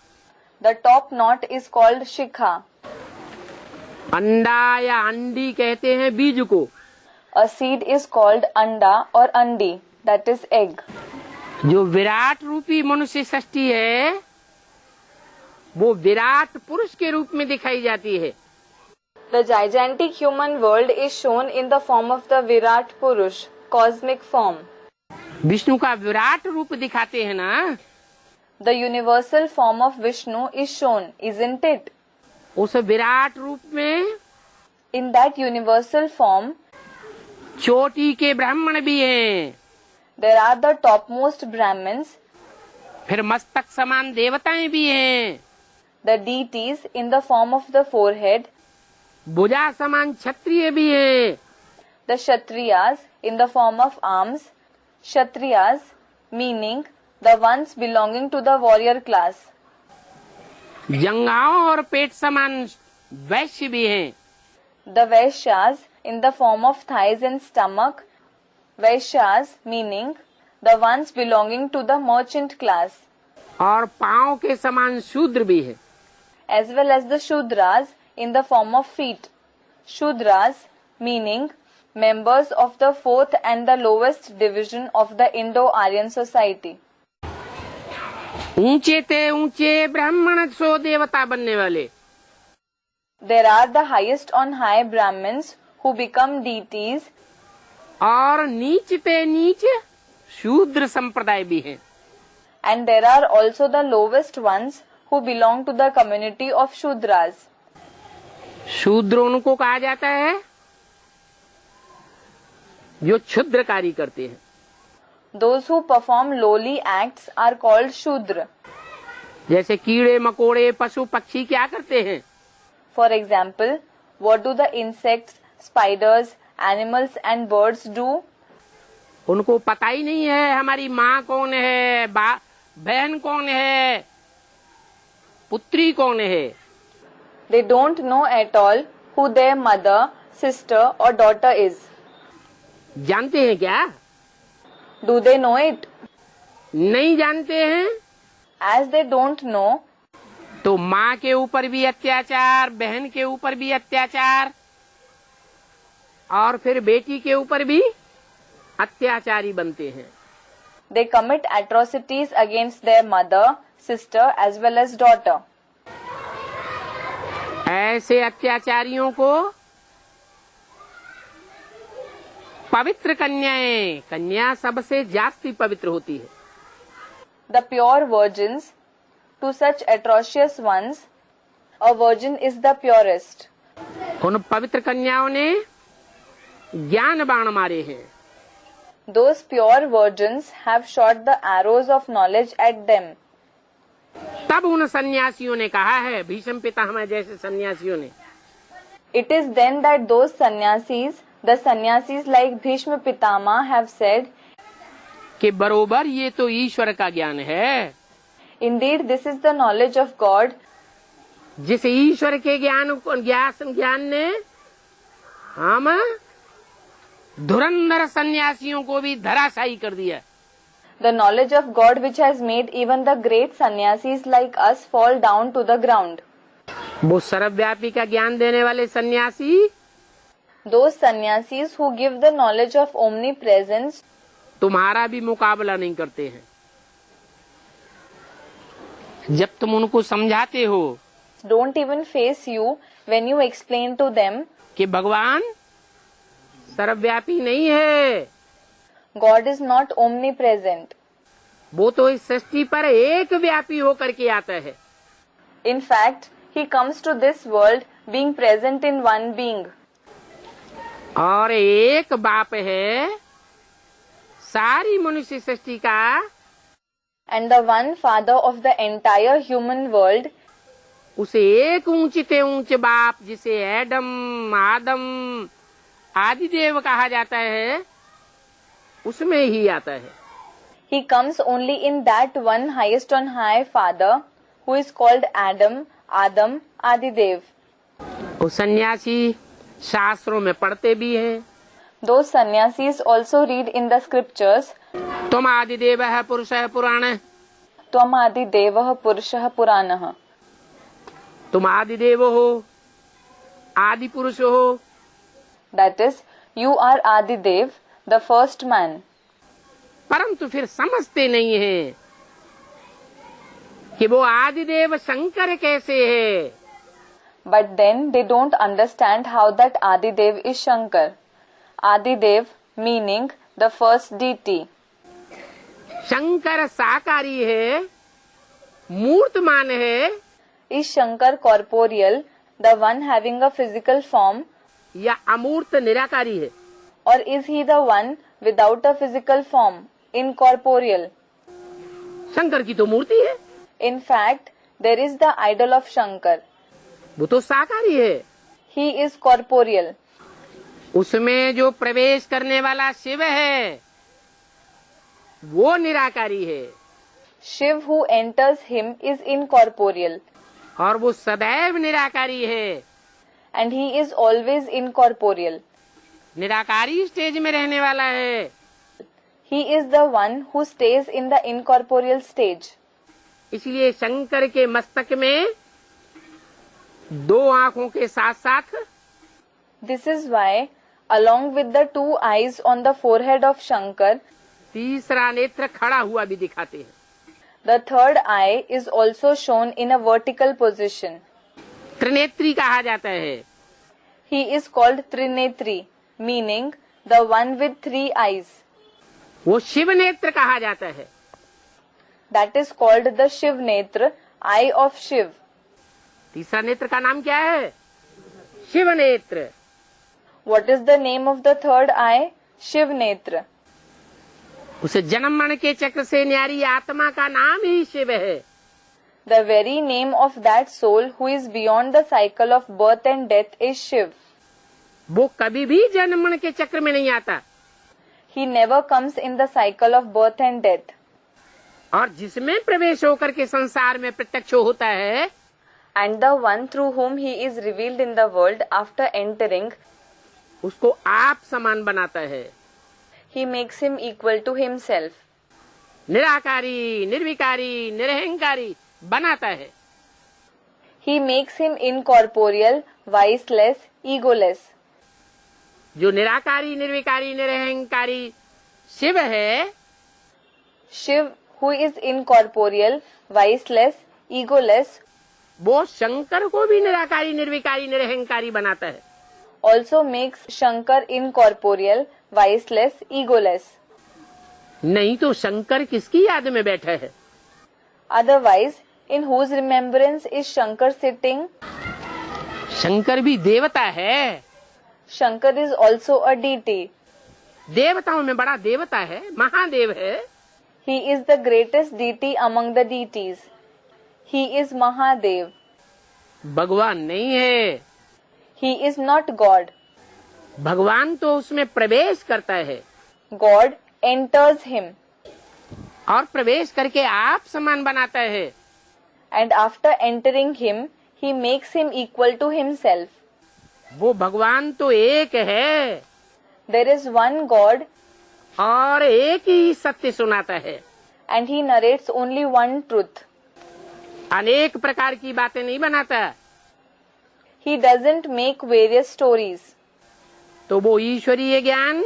Speaker 2: The top knot is called Shikha.
Speaker 1: अंडा या अंडी कहते हैं बीज को।
Speaker 2: A seed is called Anda or Andi, that is egg.
Speaker 1: जो विराट रूपी मनुष्य सृष्टि है वो विराट पुरुष के रूप में दिखाई जाती है।
Speaker 2: The gigantic human world is shown in the form of the Virat Purush, cosmic form.
Speaker 1: Vishnu का विराट रूप दिखाते हैं ना।
Speaker 2: The universal form of Vishnu is shown, isn't it?
Speaker 1: उस विराट रूप में
Speaker 2: In that universal form,
Speaker 1: चोटी के ब्राह्मण भी हैं,
Speaker 2: there are the topmost Brahmins,
Speaker 1: फिर मस्तक समान देवताएं भी हैं,
Speaker 2: the deities in the form of the forehead,
Speaker 1: भुजा समान क्षत्रिय भी हैं,
Speaker 2: the Kshatriyas in the form of arms, Kshatriyas meaning the ones belonging to the warrior class,
Speaker 1: जंघाओं और पेट समान वैश्य भी हैं,
Speaker 2: the Vaishyas in the form of thighs and stomach, Vaishyas meaning the ones belonging to the merchant class,
Speaker 1: और पांव के समान शूद्र भी है।
Speaker 2: as well as the Shudras in the form of feet. Shudras meaning members of the fourth and the lowest division of the Indo-Aryan society.
Speaker 1: ऊंचे ते ऊंचे ब्राह्मण सो देवता बनने वाले,
Speaker 2: There are the highest on high Brahmins who become deities,
Speaker 1: और नीच ते नीच शूद्र संप्रदाय भी है।
Speaker 2: and there are also the lowest ones who belong to the community of Shudras.
Speaker 1: शूद्र उनको कहा जाता है जो क्षुद्र कार्य करते हैं।
Speaker 2: Those who perform lowly acts are called Shudra.
Speaker 1: जैसे कीड़े मकोड़े पशु पक्षी क्या करते हैं?
Speaker 2: For example, what do the insects, spiders, animals and birds do?
Speaker 1: उनको पता ही नहीं है हमारी माँ कौन है, बहन कौन है, पुत्री कौन है।
Speaker 2: They don't know at all who their mother, sister or daughter is.
Speaker 1: जानते हैं क्या?
Speaker 2: Do they know it?
Speaker 1: नहीं जानते हैं।
Speaker 2: As they don't know,
Speaker 1: तो माँ के ऊपर भी अत्याचार, बहन के ऊपर भी अत्याचार, और फिर बेटी के ऊपर भी अत्याचारी बनते हैं।
Speaker 2: they commit atrocities against their mother, sister as well as daughter.
Speaker 1: ऐसे अत्याचारियों को पवित्र कन्याएं, कन्या सबसे जास्ती पवित्र होती है।
Speaker 2: The pure virgins, to such atrocious ones, a virgin is the purest.
Speaker 1: उन पवित्र कन्याओं ने ज्ञान बाण मारे हैं।
Speaker 2: Those pure virgins have shot the arrows of knowledge at them.
Speaker 1: तब उन सन्यासियों ने कहा है, भीष्म पितामह जैसे सन्यासियों ने,
Speaker 2: It is then that those sannyasis like Bhishma Pitama have said,
Speaker 1: कि बरोबर ये तो ईश्वर का ज्ञान है।
Speaker 2: Indeed, this is the knowledge of God,
Speaker 1: जिस ईश्वर के ज्ञान ने हम धुरंधर सन्यासियों को भी धराशायी कर दिया।
Speaker 2: the knowledge of God which has made even the great sannyasis like us fall down to the ground.
Speaker 1: वो सर्वव्यापी का ज्ञान देने वाले सन्यासी
Speaker 2: Those sannyasis who give the knowledge of omnipresence
Speaker 1: तुम्हारा भी मुकाबला नहीं करते हैं। जब तुम उनको समझाते हो
Speaker 2: don't even face you when you explain to them
Speaker 1: कि भगवान सर्वव्यापी नहीं है,
Speaker 2: God is not omnipresent.
Speaker 1: वो तो इस सृष्टि पर एक व्यापी होकर के आता है।
Speaker 2: In fact, he comes to this world being present in one being.
Speaker 1: और एक बाप है सारी मनुष्य सृष्टि का,
Speaker 2: And the one father of the entire human world,
Speaker 1: उसे एक ऊंचे ऊंचे बाप जिसे एडम आदम आदिदेव कहा जाता है, उसमें ही आता है।
Speaker 2: he comes only in that one highest on high father who is called Adam, Adidev.
Speaker 1: वो सन्यासी शास्त्रों में पढ़ते भी हैं,
Speaker 2: Those sannyasis also read in the scriptures,
Speaker 1: तुम आदिदेव है पुरुष है पुराण,
Speaker 2: Tvam Adidevah Purushah Puranah.
Speaker 1: तुम आदिदेव हो, आदि पुरुष हो।
Speaker 2: That is, you are Adidev, the first man.
Speaker 1: परंतु फिर समझते नहीं है कि वो आदिदेव शंकर कैसे है।
Speaker 2: But then they don't understand how that Adidev is Shankar. Adidev meaning the first deity.
Speaker 1: Shankar साकारी है, मूर्तमान है,
Speaker 2: Is Shankar corporeal the one having a physical form,
Speaker 1: या अमूर्त निराकारी है?
Speaker 2: or is he the one without a physical form, incorporeal?
Speaker 1: Shankar की तो मूर्ति है,
Speaker 2: In fact, there is the idol of Shankar.
Speaker 1: वो तो साकारी है।
Speaker 2: He is corporeal.
Speaker 1: उसमें जो प्रवेश करने वाला शिव है वो निराकारी है,
Speaker 2: Shiv who enters him is incorporeal,
Speaker 1: और वो सदैव निराकारी है।
Speaker 2: and he is always incorporeal.
Speaker 1: निराकारी स्टेज में रहने वाला है।
Speaker 2: He is the one who stays in the incorporeal stage.
Speaker 1: इसलिए शंकर के मस्तक में दो आंखों के साथ साथ
Speaker 2: This is why, along with the two eyes on the forehead of Shankar,
Speaker 1: तीसरा नेत्र खड़ा हुआ भी दिखाते हैं।
Speaker 2: the third eye is also shown in a vertical position.
Speaker 1: त्रिनेत्री कहा जाता है।
Speaker 2: He is called Trinetri, meaning the one with three eyes.
Speaker 1: वो शिव नेत्र कहा जाता है।
Speaker 2: That is called the Shiv Netra, eye of Shiv.
Speaker 1: तीसरा नेत्र का नाम क्या है? शिव नेत्र।
Speaker 2: What is the name of the third eye? Shiv Netra.
Speaker 1: उस जन्म मरण के चक्र से न्यारी आत्मा का नाम ही शिव है।
Speaker 2: The very name of that soul who is beyond the cycle of birth and death is Shiv.
Speaker 1: वो कभी भी जन्म मरण के चक्र में नहीं आता,
Speaker 2: He never comes in the cycle of birth and death.
Speaker 1: और जिसमें प्रवेश होकर के संसार में प्रत्यक्ष होता है
Speaker 2: And the one through whom he is revealed in the world after entering,
Speaker 1: उसको आप समान बनाता है।
Speaker 2: he makes him equal to himself.
Speaker 1: निराकारी, निर्विकारी, निरहंकारी बनाता है।
Speaker 2: He makes him incorporeal, viceless, egoless.
Speaker 1: जो निराकारी, निर्विकारी, निरहंकारी शिव है,
Speaker 2: Shiv, who is incorporeal, viceless, egoless,
Speaker 1: वो शंकर को भी निराकारी, निर्विकारी, निरहंकारी बनाता है।
Speaker 2: also makes Shankar incorporeal, viceless, egoless.
Speaker 1: नहीं तो शंकर किसकी याद में बैठा है?
Speaker 2: Otherwise, in whose remembrance is Shankar sitting?
Speaker 1: Shankar भी देवता है।
Speaker 2: Shankar is also a deity.
Speaker 1: देवताओं में बड़ा देवता है, महादेव है।
Speaker 2: He is the greatest deity among the deities. He is Mahadev.
Speaker 1: भगवान नहीं है।
Speaker 2: He is not God.
Speaker 1: भगवान तो उसमें प्रवेश करता है
Speaker 2: God enters him,
Speaker 1: और प्रवेश करके आप समान बनाता है।
Speaker 2: and after entering him, he makes him equal to himself.
Speaker 1: वो भगवान तो एक है
Speaker 2: There is one God,
Speaker 1: और एक ही सत्य सुनाता है।
Speaker 2: and he narrates only one truth.
Speaker 1: अनेक प्रकार की बातें नहीं बनाता।
Speaker 2: He doesn't make various stories.
Speaker 1: तो वो ईश्वरीय ज्ञान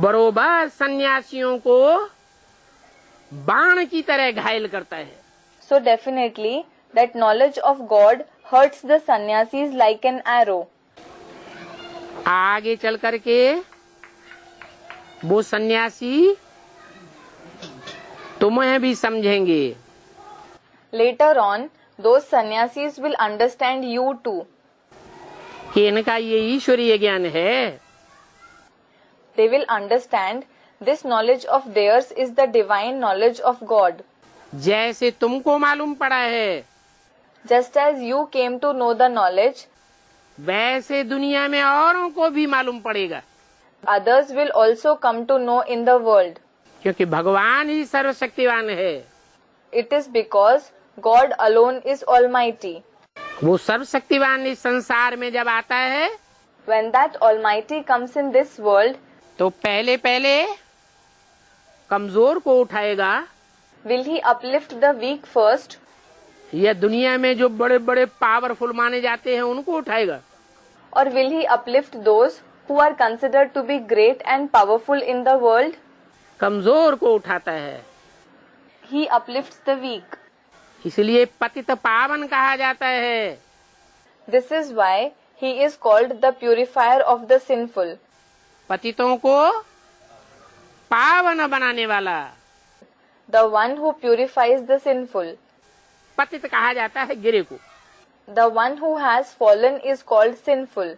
Speaker 1: बरोबर सन्यासियों को बाण की तरह घायल करता है।
Speaker 2: So definitely, that knowledge of God hurts the sannyasis like an arrow.
Speaker 1: आगे चल करके वो सन्यासी तुम्हें भी समझेंगे।
Speaker 2: Later on, those sannyasis will understand you too.
Speaker 1: कि इनका ये ईश्वरीय ज्ञान है।
Speaker 2: They will understand this knowledge of theirs is the divine knowledge of God.
Speaker 1: जैसे तुमको मालूम पड़ा है,
Speaker 2: Just as you came to know the knowledge,
Speaker 1: वैसे दुनिया में औरों को भी मालूम पड़ेगा।
Speaker 2: others will also come to know in the world.
Speaker 1: क्योंकि भगवान ही सर्वशक्तिवान है।
Speaker 2: It is because God alone is almighty.
Speaker 1: वो सर्वशक्तिवान इस संसार में जब आता है
Speaker 2: When that almighty comes in this world,
Speaker 1: तो पहले पहले कमजोर को उठाएगा,
Speaker 2: will he uplift the weak first,
Speaker 1: या दुनिया में जो बड़े बड़े पावरफुल माने जाते हैं उनको उठाएगा?
Speaker 2: or will he uplift those who are considered to be great and powerful in the world?
Speaker 1: कमजोर को उठाता है।
Speaker 2: He uplifts the weak.
Speaker 1: इसलिए पतित पावन कहा जाता है।
Speaker 2: This is why he is called the purifier of the sinful.
Speaker 1: पतितों को पावन बनाने वाला।
Speaker 2: The one who purifies the sinful.
Speaker 1: पतित कहा जाता है गिरे को।
Speaker 2: The one who has fallen is called sinful.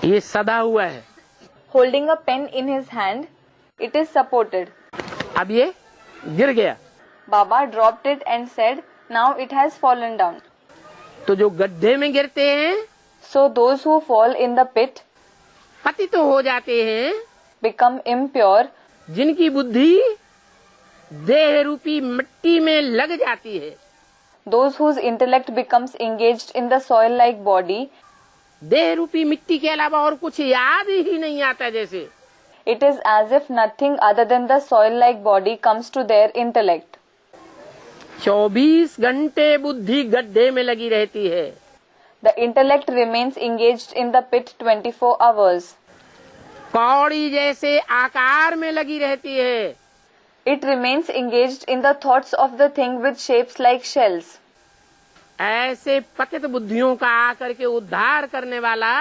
Speaker 1: ये सदा हुआ है,
Speaker 2: Holding a pen in his hand, it is supported.
Speaker 1: अब ये गिर गया,
Speaker 2: Baba dropped it and said, now it has fallen down.
Speaker 1: तो जो गड्ढे में गिरते हैं
Speaker 2: So those who fall in the pit
Speaker 1: पतित हो जाते हैं,
Speaker 2: become impure.
Speaker 1: जिनकी बुद्धि देह रूपी मिट्टी में लग जाती है,
Speaker 2: Those whose intellect becomes engaged in the soil-like body.
Speaker 1: देह रूपी मिट्टी के अलावा और कुछ याद ही नहीं आता, जैसे
Speaker 2: It is as if nothing other than the soil-like body comes to their intellect.
Speaker 1: 24 घंटे बुद्धि गड्ढे में लगी रहती है,
Speaker 2: The intellect remains engaged in the pit 24 hours.
Speaker 1: कौड़ी जैसे आकार में लगी रहती है,
Speaker 2: It remains engaged in the thoughts of the thing with shapes like shells.
Speaker 1: ऐसे पतित बुद्धियों का आकर के उद्धार करने वाला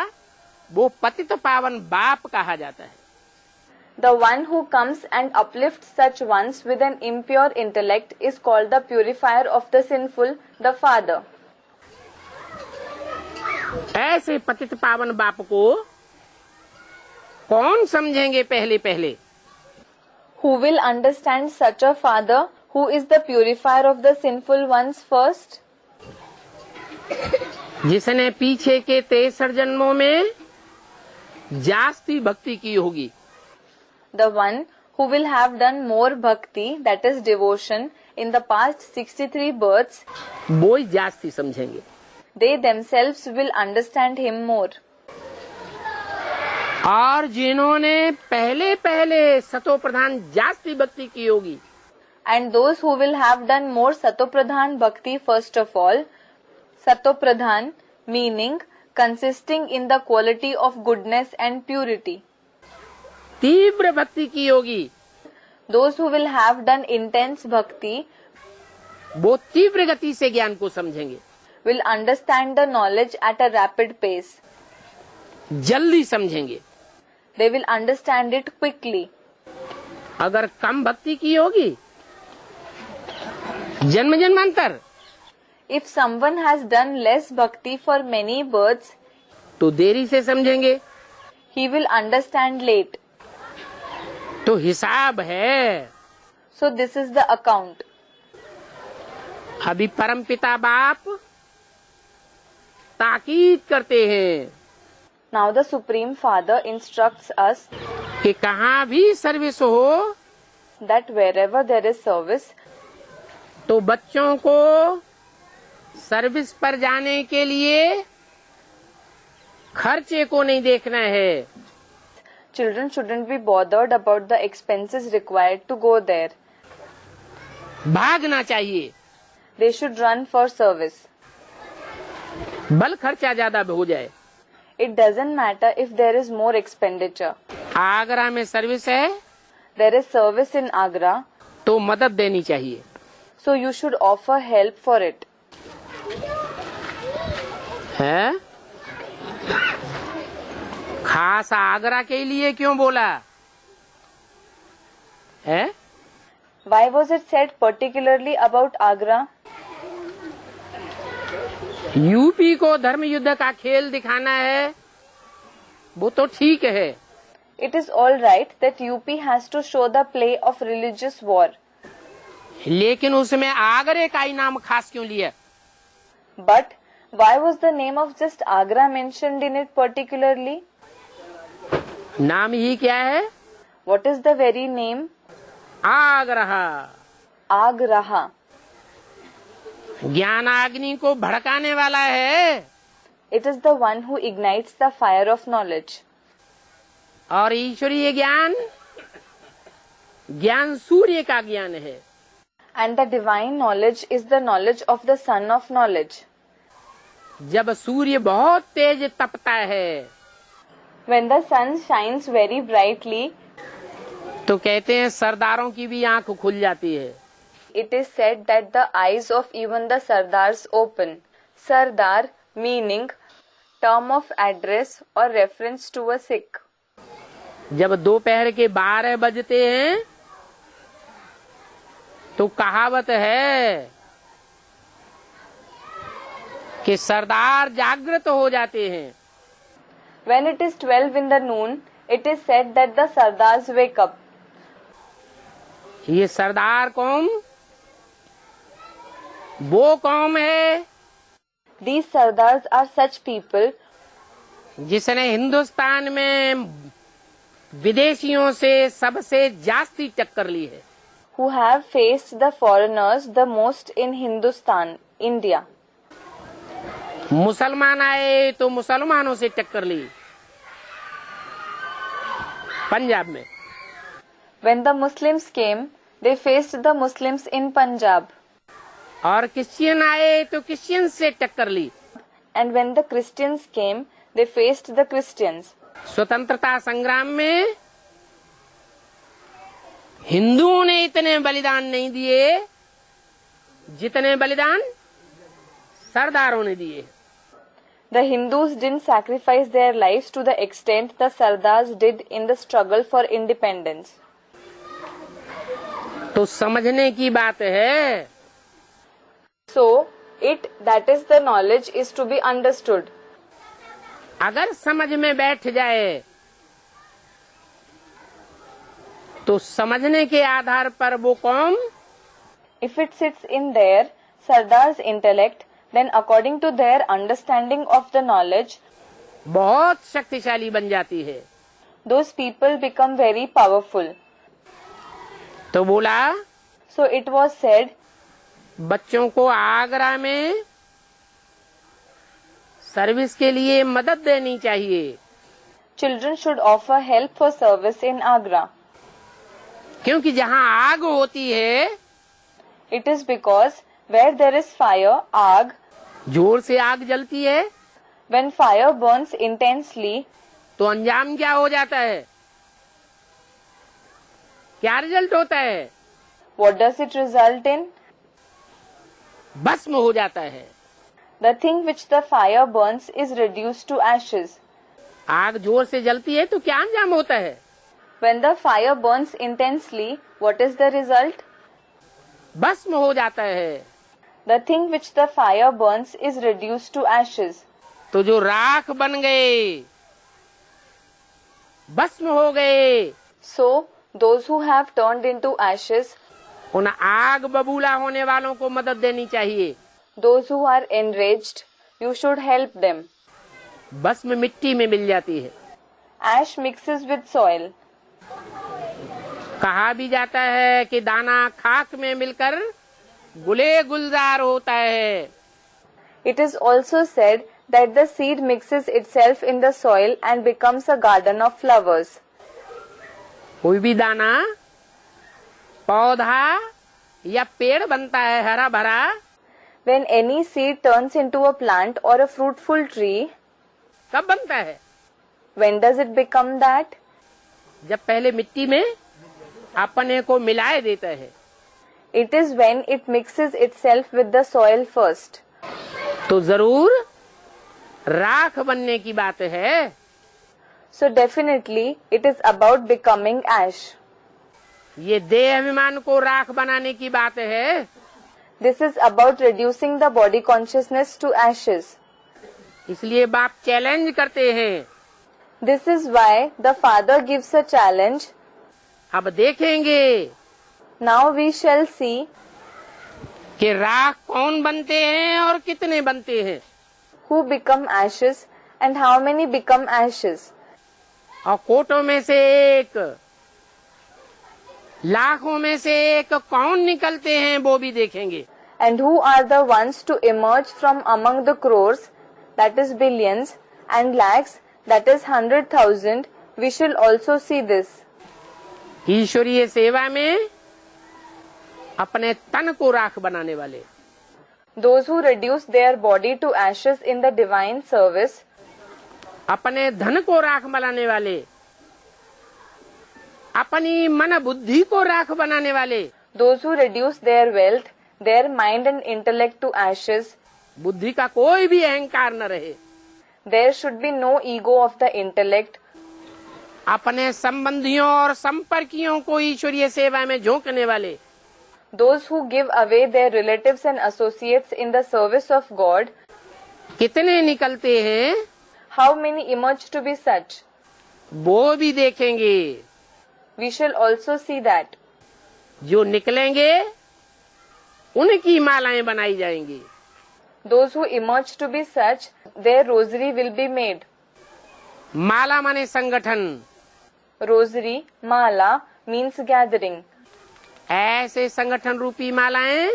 Speaker 1: वो पतित पावन बाप कहा जाता है।
Speaker 2: The one who comes and uplifts such ones with an impure intellect is called the purifier of the sinful, the Father.
Speaker 1: ऐसे पतित पावन बाप को कौन समझेंगे पहले पहले?
Speaker 2: Who will understand such a Father who is the purifier of the sinful ones first?
Speaker 1: जिसने पीछे के 63 जन्मों में जास्ती भक्ति की होगी,
Speaker 2: The one who will have done more bhakti, that is devotion, in the past 63 births,
Speaker 1: वो ही जास्ती समझेंगे।
Speaker 2: they themselves will understand him more.
Speaker 1: और जिन्होंने पहले पहले सतो प्रधान जास्ती भक्ति की होगी,
Speaker 2: And those who will have done more Satopradhan bhakti first of all, Satopradhan meaning consisting in the quality of goodness and purity.
Speaker 1: तीव्र भक्ति की होगी,
Speaker 2: Those who will have done intense bhakti
Speaker 1: वो तीव्र गति से ज्ञान को समझेंगे,
Speaker 2: will understand the knowledge at a rapid pace.
Speaker 1: जल्दी समझेंगे।
Speaker 2: They will understand it quickly.
Speaker 1: अगर कम भक्ति की होगी, जन्म जन्मांतर,
Speaker 2: If someone has done less bhakti for many births,
Speaker 1: तो देरी से समझेंगे।
Speaker 2: he will understand late.
Speaker 1: तो हिसाब है।
Speaker 2: So this is the account.
Speaker 1: अभी परमपिता बाप ताकीद करते हैं
Speaker 2: Now the Supreme Father instructs us
Speaker 1: कि कहाँ भी सर्विस हो
Speaker 2: that wherever there is service,
Speaker 1: तो बच्चों को सर्विस पर जाने के लिए खर्चे को नहीं देखना है,
Speaker 2: children shouldn't be bothered about the expenses required to go there.
Speaker 1: भागना चाहिए।
Speaker 2: They should run for service.
Speaker 1: बल खर्चा ज्यादा हो जाए।
Speaker 2: It doesn't matter if there is more expenditure.
Speaker 1: Agra में सर्विस है
Speaker 2: There is service in Agra,
Speaker 1: तो मदद देनी चाहिए।
Speaker 2: so you should offer help for it.
Speaker 1: है खास आगरा के लिए क्यों बोला है?
Speaker 2: Why was it said particularly about Agra?
Speaker 1: UP को धर्म युद्ध का खेल दिखाना है, वो तो ठीक है,
Speaker 2: It is all right that UP has to show the play of religious war.
Speaker 1: लेकिन उसमें आगरे का ही नाम खास क्यों लिया?
Speaker 2: But why was the name of just Agra mentioned in it particularly?
Speaker 1: नाम ही क्या है?
Speaker 2: What is the very name?
Speaker 1: Agra.
Speaker 2: Agraha.
Speaker 1: ज्ञानाग्नि को भड़काने वाला है
Speaker 2: It is the one who ignites the fire of knowledge.
Speaker 1: और ईश्वरीय ज्ञान ज्ञान सूर्य का ज्ञान है।
Speaker 2: And the divine knowledge is the knowledge of the son of knowledge.
Speaker 1: जब सूर्य बहुत तेज तपता है
Speaker 2: When the sun shines very brightly,
Speaker 1: तो कहते हैं सरदारों की भी आंख खुल जाती है।
Speaker 2: it is said that the eyes of even the Sardars open. Sardar meaning term of address or reference to a Sikh.
Speaker 1: जब दोपहर के 12 बजते हैं तो कहावत है कि सरदार जागृत हो जाते हैं।
Speaker 2: When it is 12 in the noon, it is said that the Sardars wake up.
Speaker 1: ये सरदार कौम वो कौम है
Speaker 2: These Sardars are such people
Speaker 1: जिसने हिंदुस्तान में विदेशियों से सबसे जास्ती टक्कर ली है।
Speaker 2: who have faced the foreigners the most in Hindustan, India.
Speaker 1: मुसलमान आए तो मुसलमानों से टक्कर ली पंजाब में।
Speaker 2: When the Muslims came, they faced the Muslims in Punjab.
Speaker 1: और क्रिश्चियन आए तो क्रिश्चियन से टक्कर ली।
Speaker 2: And when the Christians came, they faced the Christians.
Speaker 1: स्वतंत्रता संग्राम में हिंदुओं ने इतने बलिदान नहीं दिए जितने बलिदान सरदारों ने दिए।
Speaker 2: The Hindus didn't sacrifice their lives to the extent the Sardars did in the struggle for independence.
Speaker 1: तो समझने की बात है।
Speaker 2: So, that is the knowledge is to be understood.
Speaker 1: अगर समझ में बैठ जाए तो समझने के आधार पर वो कौम
Speaker 2: If it sits in their Sardar's intellect, then according to their understanding of the knowledge,
Speaker 1: बहुत शक्तिशाली बन जाती है।
Speaker 2: those people become very powerful.
Speaker 1: तो बोला
Speaker 2: So it was said,
Speaker 1: बच्चों को आगरा में सर्विस के लिए मदद देनी चाहिए
Speaker 2: children should offer help for service in Agra.
Speaker 1: क्योंकि जहाँ आग होती है
Speaker 2: It is because where there is fire, आग,
Speaker 1: जोर से आग जलती है
Speaker 2: when fire burns intensely,
Speaker 1: तो अंजाम क्या हो जाता है? क्या रिजल्ट होता है?
Speaker 2: what does it result in?
Speaker 1: भस्म हो जाता है।
Speaker 2: The thing which the fire burns is reduced to ashes.
Speaker 1: आग जोर से जलती है तो क्या अंजाम होता है?
Speaker 2: When the fire burns intensely, what is the result?
Speaker 1: भस्म हो जाता है।
Speaker 2: The thing which the fire burns is reduced to ashes.
Speaker 1: तो जो राख बन गए भस्म हो गए
Speaker 2: So, those who have turned into ashes,
Speaker 1: उन आग बबूला होने वालों को मदद देनी चाहिए।
Speaker 2: those who are enraged, you should help them.
Speaker 1: भस्म मिट्टी में मिल जाती है।
Speaker 2: Ash mixes with soil.
Speaker 1: कहा भी जाता है कि दाना खाक में मिलकर गुले गुलजार होता है।
Speaker 2: It is also said that the seed mixes itself in the soil and becomes a garden of flowers.
Speaker 1: कोई भी दाना पौधा या पेड़ बनता है हरा भरा
Speaker 2: When any seed turns into a plant or a fruitful tree,
Speaker 1: कब बनता है?
Speaker 2: when does it become that?
Speaker 1: जब पहले मिट्टी में अपने को मिलाए देता है।
Speaker 2: It is when it mixes itself with the soil first.
Speaker 1: तो जरूर राख बनने की बात है।
Speaker 2: So definitely it is about becoming ash.
Speaker 1: ये देह अभिमान को राख बनाने की बात है।
Speaker 2: This is about reducing the body consciousness to ashes.
Speaker 1: इसलिए बाप चैलेंज करते हैं।
Speaker 2: This is why the father gives a challenge.
Speaker 1: अब देखेंगे
Speaker 2: Now we shall see
Speaker 1: कि राख कौन बनते हैं और कितने बनते हैं।
Speaker 2: who become ashes and how many become ashes.
Speaker 1: और कोटों में से एक लाखों में से एक कौन निकलते हैं वो भी देखेंगे।
Speaker 2: And who are the ones to emerge from among the crores, that is billions, and lakhs, that is 100,000, we shall also see this.
Speaker 1: ईश्वरीय सेवा में अपने तन को राख बनाने वाले,
Speaker 2: Those who reduce their body to ashes in the divine service,
Speaker 1: अपने धन को राख बनाने वाले, अपनी मन बुद्धि को राख बनाने वाले,
Speaker 2: those who reduce their wealth, their mind and intellect to ashes,
Speaker 1: बुद्धि का कोई भी अहंकार न रहे,
Speaker 2: there should be no ego of the intellect,
Speaker 1: अपने संबंधियों और संपर्कियों को ईश्वरीय सेवा में झोंकने वाले,
Speaker 2: those who give away their relatives and associates in the service of God,
Speaker 1: कितने निकलते हैं
Speaker 2: How many emerge to be such?
Speaker 1: वो भी देखेंगे।
Speaker 2: We shall also see that.
Speaker 1: जो निकलेंगे उनकी मालाएं बनाई जाएंगी।
Speaker 2: Those who emerge to be such, their rosary will be made.
Speaker 1: माला माने संगठन।
Speaker 2: Rosary, mala, means gathering.
Speaker 1: ऐसे संगठन रूपी मालाएं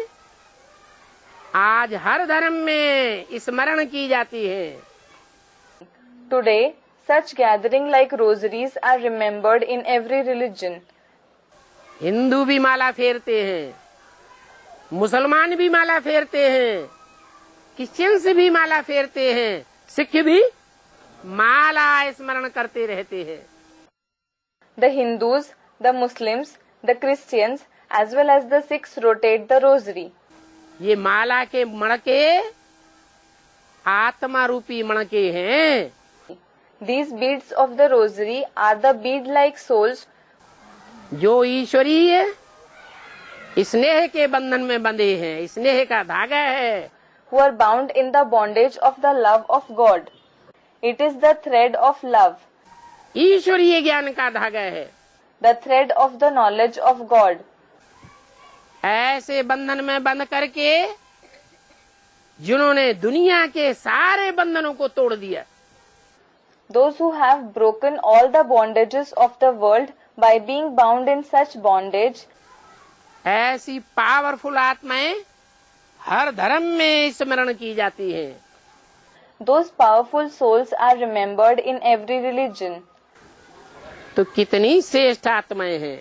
Speaker 1: आज हर धर्म में स्मरण की जाती हैं।
Speaker 2: Today, such gathering like rosaries are remembered in every religion.
Speaker 1: Hindu भी माला फेरते हैं, मुसलमान भी माला फेरते हैं, क्रिश्चियंस भी माला फेरते हैं, सिख भी माला स्मरण करते रहते हैं।
Speaker 2: The Hindus, the Muslims, the Christians, as well as the Sikhs rotate the rosary.
Speaker 1: ये माला के मणके आत्मा रूपी मणके हैं।
Speaker 2: These beads of the rosary are the bead-like souls
Speaker 1: जो ईश्वरीय स्नेह के बंधन में बंधे हैं। स्नेह का धागा है।
Speaker 2: who are bound in the bondage of the love of God. It is the thread of love,
Speaker 1: ईश्वरीय ज्ञान का धागा है।
Speaker 2: the thread of the knowledge of God.
Speaker 1: ऐसे बंधन में बंध करके जिन्होंने दुनिया के सारे बंधनों को तोड़ दिया,
Speaker 2: Those who have broken all the bondages of the world by being bound in such bondage,
Speaker 1: ऐसी पावरफुल आत्माएं हर धर्म में स्मरण की जाती हैं।
Speaker 2: those powerful souls are remembered in every religion.
Speaker 1: तो कितनी श्रेष्ठ आत्माएं हैं।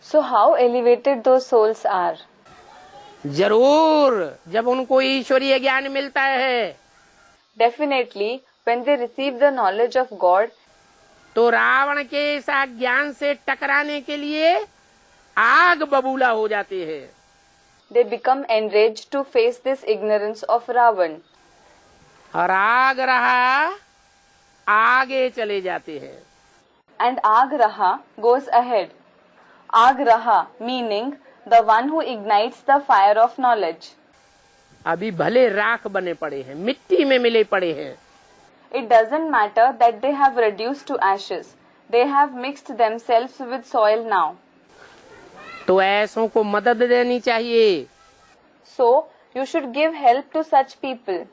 Speaker 2: So how elevated those souls are.
Speaker 1: जरूर जब उनको ईश्वरीय ज्ञान मिलता है
Speaker 2: Definitely, when they receive the knowledge of God,
Speaker 1: तो रावण के इस ज्ञान से टकराने के लिए आग बबूला हो जाते हैं।
Speaker 2: they become enraged to face this ignorance of Ravan.
Speaker 1: और आग रहा आगे चले जाते हैं।
Speaker 2: And Agraha goes ahead. Agraha meaning the one who ignites the fire of knowledge.
Speaker 1: अभी भले राख बने पड़े हैं, मिट्टी में मिले पड़े हैं।
Speaker 2: It doesn't matter that they have reduced to ashes. They have mixed themselves with soil now.
Speaker 1: तो ऐसों को मदद देनी चाहिए।
Speaker 2: So, you should give help to such people.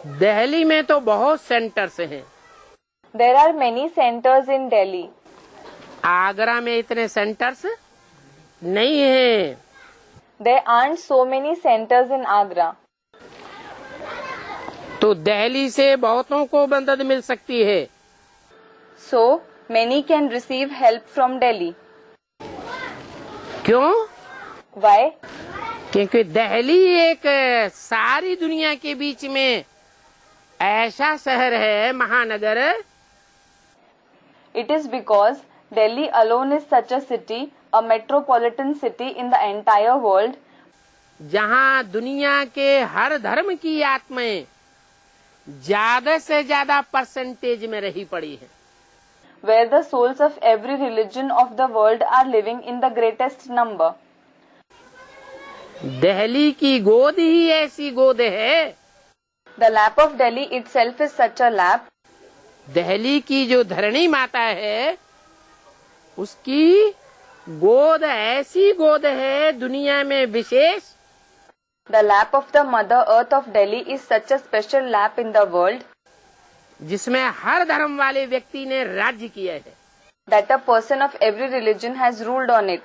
Speaker 1: Delhi में तो बहुत सेंटर्स हैं।
Speaker 2: There are many centers in Delhi.
Speaker 1: Agra में इतने सेंटर्स नहीं हैं।
Speaker 2: There aren't so many centers in Agra.
Speaker 1: तो दिल्ली से बहुतों को मदद मिल सकती है।
Speaker 2: So, many can receive help from Delhi.
Speaker 1: क्यों?
Speaker 2: Why?
Speaker 1: क्योंकि दिल्ली एक सारी दुनिया के बीच में ऐसा शहर है, महानगर,
Speaker 2: It is because Delhi alone is such a city, a metropolitan city in the entire world,
Speaker 1: जहाँ दुनिया के हर धर्म की आत्माएं ज्यादा से ज्यादा परसेंटेज में रही पड़ी है।
Speaker 2: where the souls of every religion of the world are living in the greatest number.
Speaker 1: Delhi की गोद ही ऐसी गोद है।
Speaker 2: The lap of Delhi itself is such a lap.
Speaker 1: Delhi की जो धरणी माता है उसकी गोद ऐसी गोद है दुनिया में विशेष।
Speaker 2: The lap of the Mother Earth of Delhi is such a special lap in the world
Speaker 1: जिसमें हर धर्म वाले व्यक्ति ने राज्य किया है।
Speaker 2: that a person of every religion has ruled on it.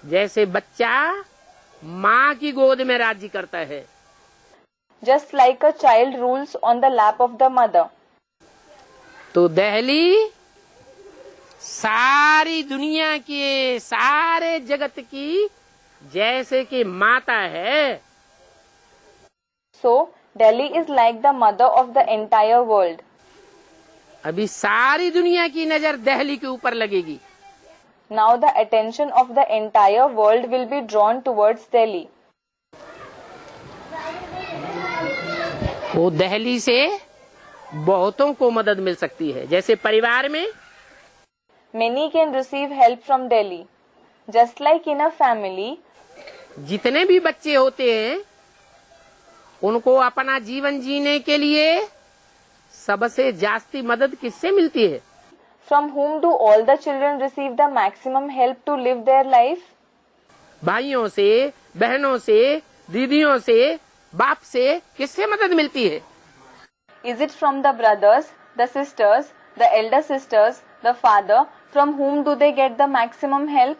Speaker 1: जैसे बच्चा माँ की गोद में राज्य करता है,
Speaker 2: Just like a child rules on the lap of the mother.
Speaker 1: तो दिल्ली सारी दुनिया के सारे जगत की जैसे कि माता है।
Speaker 2: So, Delhi is like the mother of the entire world.
Speaker 1: अभी सारी दुनिया की नजर दिल्ली के ऊपर लगेगी।
Speaker 2: Now the attention of the entire world will be drawn towards Delhi.
Speaker 1: वो दिल्ली से बहुतों को मदद मिल सकती है। जैसे परिवार में
Speaker 2: Many can receive help from Delhi. Just like in a family,
Speaker 1: जितने भी बच्चे होते हैं उनको अपना जीवन जीने के लिए सबसे जास्ती मदद किससे मिलती है?
Speaker 2: From whom do all the children receive the maximum help to live their life?
Speaker 1: भाइयों से, बहनों से, दीदियों से, बाप से किससे मदद मिलती है?
Speaker 2: Is it from the brothers, the sisters, the elder sisters, the father? From whom do they get the maximum help?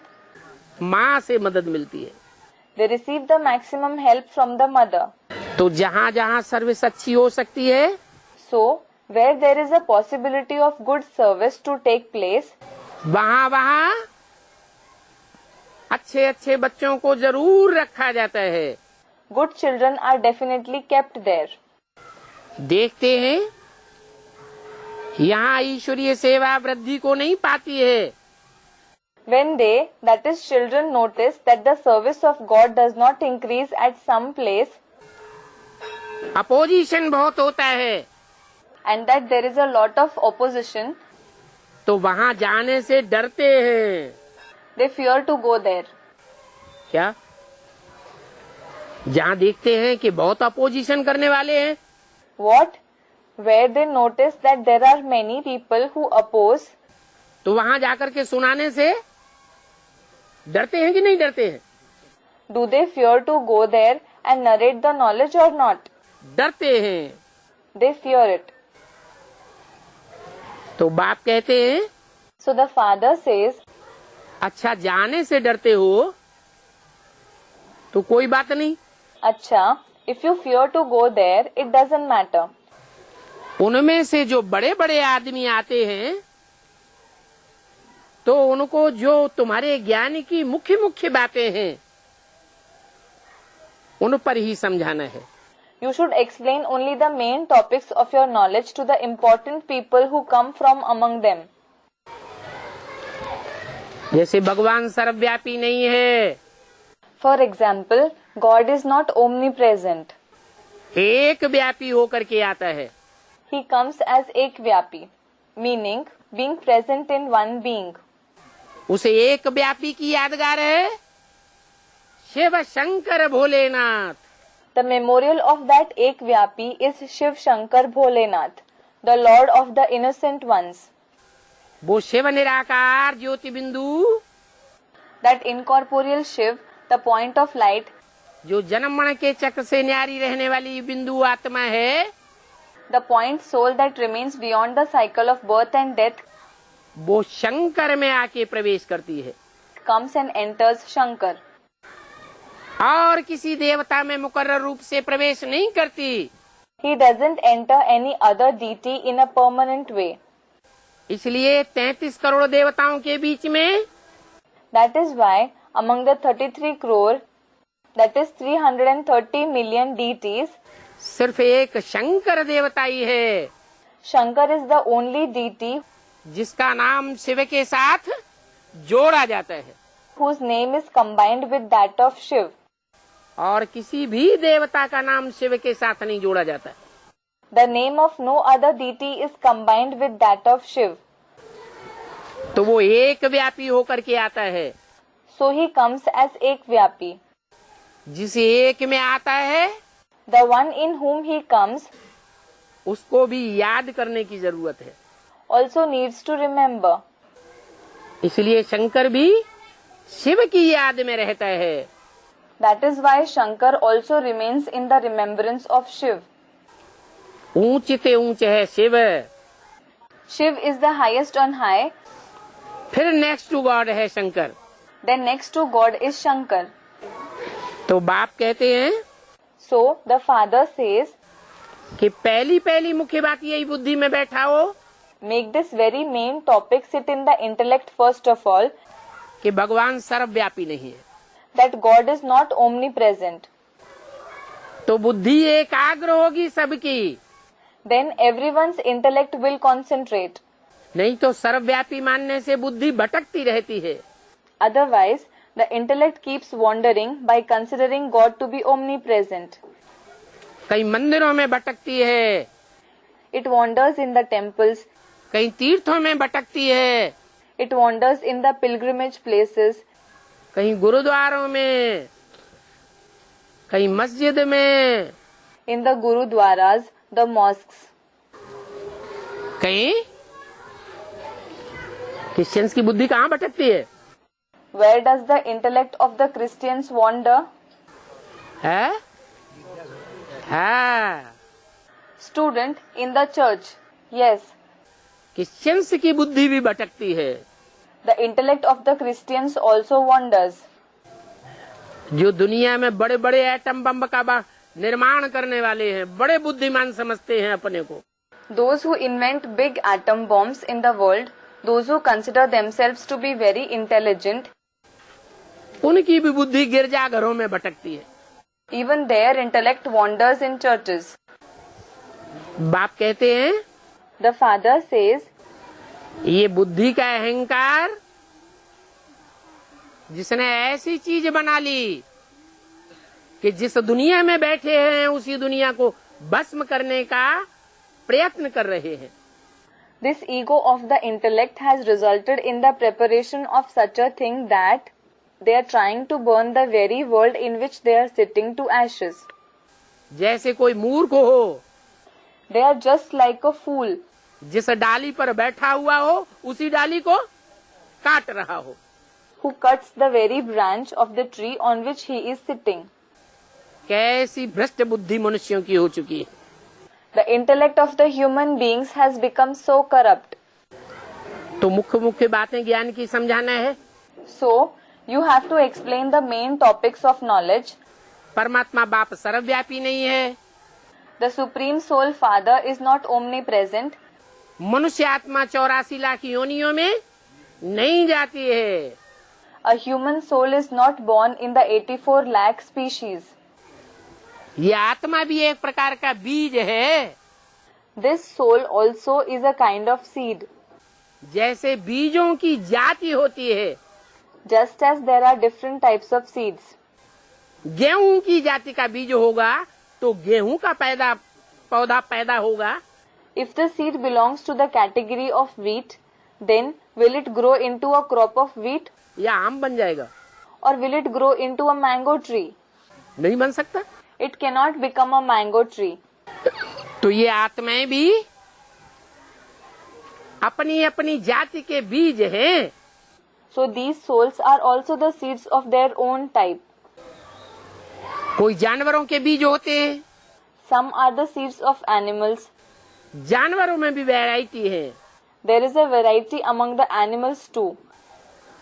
Speaker 1: माँ से मदद मिलती है।
Speaker 2: They receive the maximum help from the mother.
Speaker 1: तो जहाँ जहाँ सर्विस अच्छी हो सकती है,
Speaker 2: So, where there is a possibility of good service to take place,
Speaker 1: वहाँ वहाँ अच्छे अच्छे बच्चों को जरूर रखा जाता है।
Speaker 2: good children are definitely kept there.
Speaker 1: देखते हैं यहाँ ईश्वरीय सेवा वृद्धि को नहीं पाती है।
Speaker 2: When they, that is children, notice that the service of God does not increase at some place
Speaker 1: opposition बहुत होता है,
Speaker 2: and that there is a lot of opposition,
Speaker 1: तो वहाँ जाने से डरते हैं।
Speaker 2: they fear to go there.
Speaker 1: क्या? जहाँ देखते हैं कि बहुत अपोजिशन करने वाले हैं,
Speaker 2: What? Where they notice that there are many people who oppose,
Speaker 1: तो वहाँ जाकर के सुनाने से डरते हैं कि नहीं डरते हैं?
Speaker 2: do they fear to go there and narrate the knowledge or not?
Speaker 1: डरते हैं।
Speaker 2: They fear it.
Speaker 1: तो बाप कहते हैं,
Speaker 2: So the father says,
Speaker 1: अच्छा जाने से डरते हो तो कोई बात नहीं,
Speaker 2: Acha, if you fear to go there, it doesn't matter.
Speaker 1: उनमें से जो बड़े बड़े आदमी आते हैं तो उनको जो तुम्हारे ज्ञान की मुख्य मुख्य बातें हैं उन पर ही समझाना है।
Speaker 2: You should explain only the main topics of your knowledge to the important people who come from among them.
Speaker 1: जैसे भगवान सर्वव्यापी नहीं है,
Speaker 2: For example, God is not omnipresent.
Speaker 1: एक व्यापी होकर के आता है।
Speaker 2: He comes as Ekvyapi, meaning being present in one being.
Speaker 1: उसे एक व्यापी की यादगार है Shiv Shankar Bholenath.
Speaker 2: The memorial of that Ekvyapi is Shiv Shankar Bholenath, the Lord of the innocent ones.
Speaker 1: वो शिव निराकार ज्योति बिंदु,
Speaker 2: That incorporeal Shiv, the point of light,
Speaker 1: जो जन्म मरण के चक्र से न्यारी रहने वाली बिंदु आत्मा है,
Speaker 2: the point soul that remains beyond the cycle of birth and death,
Speaker 1: वो शंकर में आके प्रवेश करती है
Speaker 2: comes and enters Shankar.
Speaker 1: और किसी देवता में मुकर्रर रूप से प्रवेश नहीं करती।
Speaker 2: He doesn't enter any other deity in a permanent way.
Speaker 1: इसलिए 33 करोड़ देवताओं के बीच में
Speaker 2: That is why among the 33 crore, that is 330 million deities,
Speaker 1: सिर्फ एक शंकर देवता ही है
Speaker 2: Shankar is the only deity
Speaker 1: जिसका नाम शिव के साथ जोड़ा जाता है
Speaker 2: whose name is combined with that of Shiv.
Speaker 1: और किसी भी देवता का नाम शिव के साथ नहीं जोड़ा जाता।
Speaker 2: The name of no other deity is combined with that of Shiv.
Speaker 1: तो वो एक व्यापी होकर के आता है।
Speaker 2: So he comes as Ekvyapi.
Speaker 1: जिस एक में आता है
Speaker 2: The one in whom he comes
Speaker 1: उसको भी याद करने की जरूरत है।
Speaker 2: also needs to remember.
Speaker 1: इसलिए शंकर भी शिव की याद में रहता है।
Speaker 2: That is why Shankar also remains in the remembrance of Shiv.
Speaker 1: ऊंच से ऊंच है Shiv,
Speaker 2: Shiv is the highest on high.
Speaker 1: फिर नेक्स्ट टू गॉड है Shankar.
Speaker 2: Then next to God is Shankar.
Speaker 1: तो बाप कहते हैं
Speaker 2: So the father says,
Speaker 1: कि पहली पहली मुख्य बात यही बुद्धि में बैठा हो
Speaker 2: make this very main topic sit in the intellect first of all,
Speaker 1: कि भगवान सर्वव्यापी नहीं है।
Speaker 2: that God is not omnipresent.
Speaker 1: तो बुद्धि एकाग्र होगी सबकी,
Speaker 2: Then everyone's intellect will concentrate.
Speaker 1: नहीं तो सर्वव्यापी मानने से बुद्धि भटकती रहती है।
Speaker 2: Otherwise, the intellect keeps wandering by considering God to be omnipresent.
Speaker 1: कई मंदिरों में भटकती है,
Speaker 2: It wanders in the temples,
Speaker 1: कई तीर्थों में भटकती है,
Speaker 2: it wanders in the pilgrimage places,
Speaker 1: कहीं गुरुद्वारों में, कहीं मस्जिद में,
Speaker 2: in the gurudwaras, the mosques.
Speaker 1: कहीं क्रिश्चियंस की बुद्धि कहाँ भटकती है?
Speaker 2: Where does the intellect of the Christians wander?
Speaker 1: है? हाँ,
Speaker 2: Student, in the church. Yes,
Speaker 1: Christians की बुद्धि भी भटकती है।
Speaker 2: the intellect of the Christians also wanders.
Speaker 1: जो दुनिया में बड़े बड़े एटम बम का निर्माण करने वाले हैं, बड़े बुद्धिमान समझते हैं अपने को।
Speaker 2: Those who invent big atom bombs in the world, those who consider themselves to be very intelligent,
Speaker 1: उनकी भी बुद्धि गिरजाघरों में भटकती है।
Speaker 2: even their intellect wanders in churches.
Speaker 1: बाप कहते हैं,
Speaker 2: The father says,
Speaker 1: ये बुद्धि का अहंकार जिसने ऐसी चीज बना ली कि जिस दुनिया में बैठे हैं उसी दुनिया को भस्म करने का प्रयत्न कर रहे हैं।
Speaker 2: this ego of the intellect has resulted in the preparation of such a thing that they are trying to burn the very world in which they are sitting to ashes.
Speaker 1: जैसे कोई मूर्ख हो,
Speaker 2: They are just like a fool
Speaker 1: जिस डाली पर बैठा हुआ हो उसी डाली को काट रहा हो।
Speaker 2: who cuts the very branch of the tree on which he is sitting.
Speaker 1: कैसी भ्रष्ट बुद्धि मनुष्यों की हो चुकी है।
Speaker 2: The intellect of the human beings has become so corrupt.
Speaker 1: तो मुख्य मुख्य बातें ज्ञान की समझाना है।
Speaker 2: So, you have to explain the main topics of knowledge.
Speaker 1: परमात्मा बाप सर्वव्यापी नहीं है।
Speaker 2: The Supreme Soul Father is not omnipresent.
Speaker 1: मनुष्य आत्मा 84 लाख योनियों में नहीं जाती है।
Speaker 2: A human soul is not born in the 84 lakh species.
Speaker 1: ये आत्मा भी एक प्रकार का बीज है।
Speaker 2: This soul also is a kind of seed.
Speaker 1: जैसे बीजों की जाति होती है,
Speaker 2: Just as there are different types of seeds.
Speaker 1: गेहूं की जाति का बीज होगा तो गेहूं का पौधा पैदा होगा।
Speaker 2: If the seed belongs to the category of wheat, then will it grow into a crop of wheat
Speaker 1: या आम बन जाएगा?
Speaker 2: or will it grow into a mango tree?
Speaker 1: नहीं बन सकता।
Speaker 2: It cannot become a mango tree.
Speaker 1: तो ये आत्माएं भी अपनी अपनी जाति के बीज हैं।
Speaker 2: So these souls are also the seeds of their own type.
Speaker 1: कोई जानवरों के बीज होते हैं।
Speaker 2: Some are the seeds of animals.
Speaker 1: जानवरों में भी वैरायटी है।
Speaker 2: There is a variety among the animals too.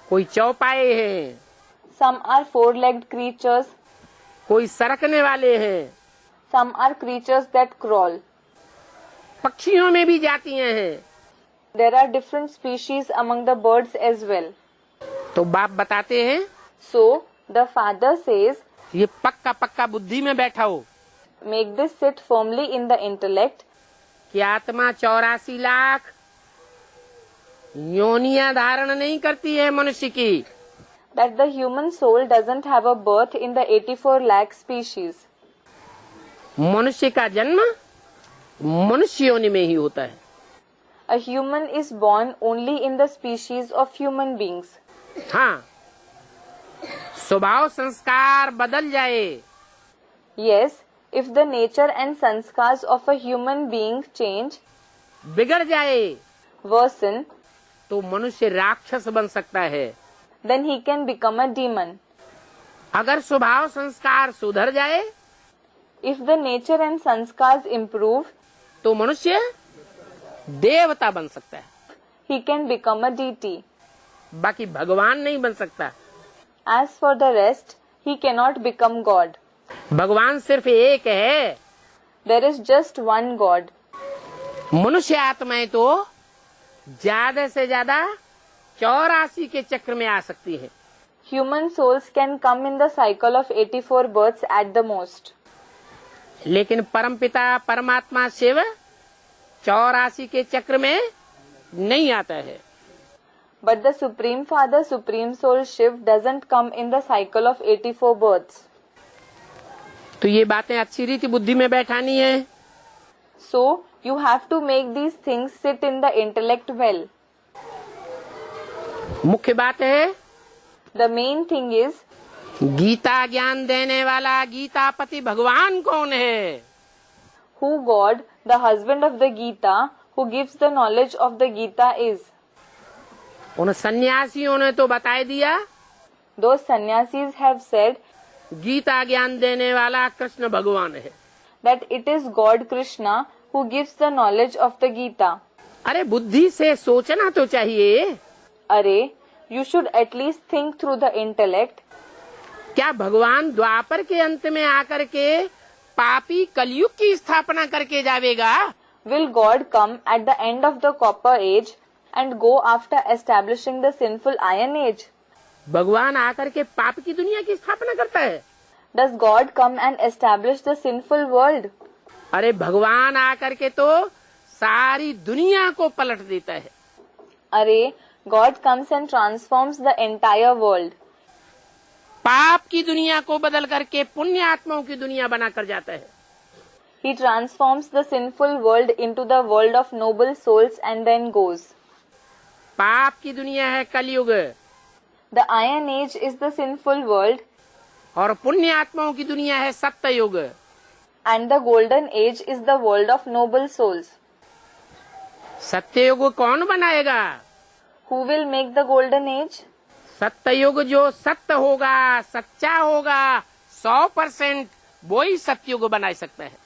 Speaker 1: कोई चौपाए हैं,
Speaker 2: Some are four-legged creatures.
Speaker 1: कोई सरकने वाले हैं।
Speaker 2: Some are creatures that crawl.
Speaker 1: पक्षियों में भी जातियां हैं।
Speaker 2: There are different species among the birds as well.
Speaker 1: तो बाप बताते हैं,
Speaker 2: So, the father says,
Speaker 1: ये पक्का बुद्धि में बैठा हो
Speaker 2: make this sit firmly in the intellect
Speaker 1: कि आत्मा 84 लाख योनियां धारण नहीं करती है मनुष्य की।
Speaker 2: that the human soul doesn't have a birth in the 84 lakh species.
Speaker 1: मनुष्य का जन्म मनुष्य योनि में ही होता है।
Speaker 2: A human is born only in the species of human beings.
Speaker 1: हाँ, स्वभाव संस्कार बदल जाए,
Speaker 2: Yes, if the nature and sanskars of a human being change,
Speaker 1: बिगड़ जाए,
Speaker 2: worsen,
Speaker 1: तो मनुष्य राक्षस बन सकता है।
Speaker 2: then he can become a demon.
Speaker 1: अगर स्वभाव संस्कार सुधर जाए
Speaker 2: If the nature and sanskars improve,
Speaker 1: तो मनुष्य देवता बन सकता है।
Speaker 2: he can become a deity.
Speaker 1: बाकी भगवान नहीं बन सकता।
Speaker 2: As for the rest, he cannot become God.
Speaker 1: भगवान सिर्फ एक है।
Speaker 2: There is just one God.
Speaker 1: मनुष्य आत्माएं तो ज्यादा से ज्यादा 84 के चक्र में आ सकती है।
Speaker 2: Human souls can come in the cycle of 84 births at the most.
Speaker 1: लेकिन परमपिता परमात्मा शिव 84 के चक्र में नहीं आता है।
Speaker 2: But the Supreme Father, Supreme Soul Shiv doesn't come in the cycle of 84 births.
Speaker 1: तो ये बातें अच्छी रीति बुद्धि में बैठानी है।
Speaker 2: So, you have to make these things sit in the intellect well.
Speaker 1: मुख्य बात है,
Speaker 2: The main thing is,
Speaker 1: Gita ज्ञान देने वाला गीतापति भगवान कौन है?
Speaker 2: who God, the husband of the Gita, who gives the knowledge of the Gita is.
Speaker 1: उन सन्यासियों ने तो बता दिया,
Speaker 2: Those sannyasis have said
Speaker 1: Gita ज्ञान देने वाला कृष्ण भगवान है।
Speaker 2: that it is God Krishna who gives the knowledge of the Gita.
Speaker 1: अरे बुद्धि से सोचना तो चाहिए।
Speaker 2: अरे, you should at least think through the intellect.
Speaker 1: क्या भगवान द्वापर के अंत में आकर के पापी कलयुग की स्थापना करके जावेगा?
Speaker 2: Will God come at the end of the copper age and go after establishing the sinful iron age?
Speaker 1: भगवान आकर के पाप की दुनिया की स्थापना करता है?
Speaker 2: Does God come and establish the sinful world?
Speaker 1: अरे भगवान आकर के तो सारी दुनिया को पलट देता है।
Speaker 2: अरे, God comes and transforms the entire world.
Speaker 1: पाप की दुनिया को बदल करके पुण्य आत्माओं की दुनिया बनाकर जाता है।
Speaker 2: He transforms the sinful world into the world of noble souls and then goes.
Speaker 1: पाप की दुनिया है कलयुग
Speaker 2: The iron age is the sinful world
Speaker 1: और पुण्य आत्माओं की दुनिया है सत्ययुग।
Speaker 2: and the golden age is the world of noble souls.
Speaker 1: सत्ययुग कौन बनाएगा?
Speaker 2: Who will make the golden age?
Speaker 1: सत्ययुग जो सत्य होगा, सच्चा होगा, 100%, वो ही सत्ययुग बना सकता है।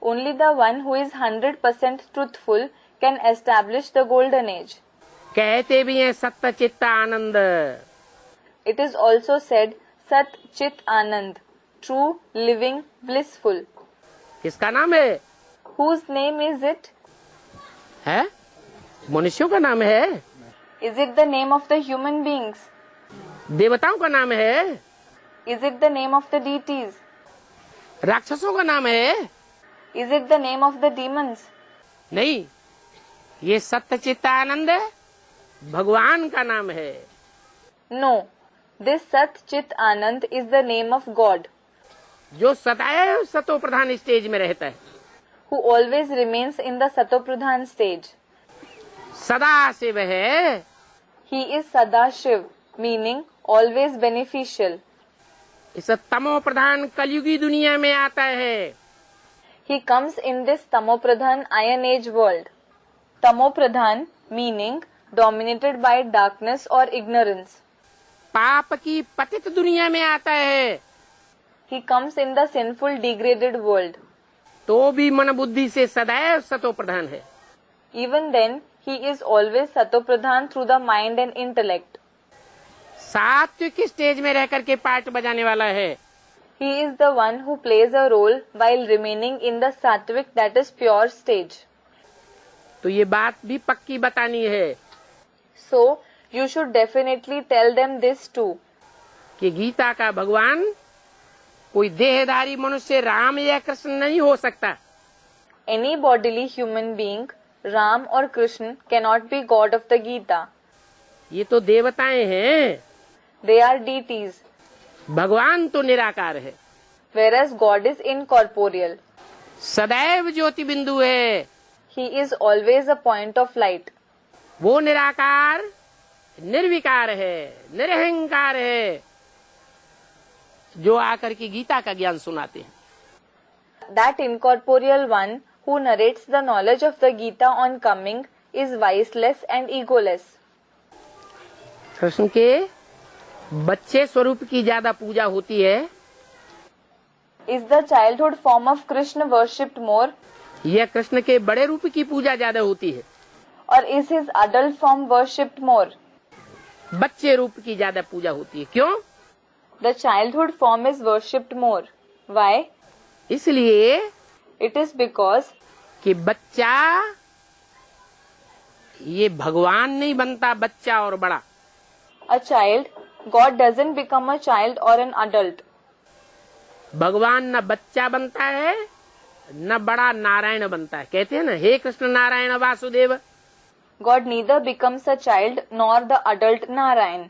Speaker 2: Only the one who is 100% truthful can establish the golden age.
Speaker 1: कहते भी हैं सत्य चित्त आनंद।
Speaker 2: It is also said Sat Chit Anand, true, living, blissful.
Speaker 1: किसका नाम है?
Speaker 2: Whose name is it?
Speaker 1: है? मनुष्यों का नाम है?
Speaker 2: Is it the name of the human beings?
Speaker 1: देवताओं का नाम है?
Speaker 2: Is it the name of the deities?
Speaker 1: राक्षसों का नाम है?
Speaker 2: Is it the name of the demons?
Speaker 1: नहीं, ये सत्य चित्त आनंद भगवान का नाम है।
Speaker 2: No, this Sat Chit Anand is the name of God,
Speaker 1: जो सदैव सतो प्रधान स्टेज में रहता है,
Speaker 2: who always remains in the Satopradhan stage.
Speaker 1: सदा शिव है।
Speaker 2: He is Sadashiv, meaning always beneficial.
Speaker 1: इस तमो प्रधान कलयुगी दुनिया में आता है।
Speaker 2: He comes in this Tamopradhan Iron Age world. Tamopradhan meaning dominated by darkness or ignorance.
Speaker 1: पाप की पतित दुनिया में आता है,
Speaker 2: He comes in the sinful degraded world.
Speaker 1: तो भी मन बुद्धि से सदैव सतो प्रधान है।
Speaker 2: Even then, he is always Satopradhan through the mind and intellect.
Speaker 1: सात्विक स्टेज में रह करके पार्ट बजाने वाला है।
Speaker 2: He is the one who plays a role while remaining in the Sattvic, that is pure stage.
Speaker 1: तो ये बात भी पक्की बतानी है
Speaker 2: So, you should definitely tell them this too.
Speaker 1: कि गीता का भगवान कोई देहधारी मनुष्य राम या कृष्ण नहीं हो सकता।
Speaker 2: Any bodily human being, Ram or Krishna, cannot be God of the Gita.
Speaker 1: ये तो देवताएं हैं,
Speaker 2: They are deities,
Speaker 1: भगवान तो निराकार है,
Speaker 2: whereas God is incorporeal.
Speaker 1: सदैव ज्योति बिंदु है।
Speaker 2: He is always a point of light.
Speaker 1: वो निराकार निर्विकार है, निरहंकार है, जो आकर के गीता का ज्ञान सुनाते हैं।
Speaker 2: That incorporeal one who narrates the knowledge of the Gita on coming is viceless and egoless.
Speaker 1: Krishna के बच्चे स्वरूप की ज्यादा पूजा होती है
Speaker 2: Is the childhood form of Krishna worshipped more,
Speaker 1: या कृष्ण के बड़े रूप की पूजा ज्यादा होती है?
Speaker 2: or is his adult form worshipped more?
Speaker 1: बच्चे रूप की ज्यादा पूजा होती है। क्यों?
Speaker 2: The childhood form is worshipped more. Why?
Speaker 1: इसलिए
Speaker 2: It is because
Speaker 1: कि बच्चा ये भगवान नहीं बनता, बच्चा और बड़ा।
Speaker 2: a child, God doesn't become a child or an adult.
Speaker 1: भगवान न बच्चा बनता है न बड़ा नारायण बनता है। कहते हैं ना, हे Krishna Narayan Vasudev.
Speaker 2: God neither becomes a child nor the adult Narayan.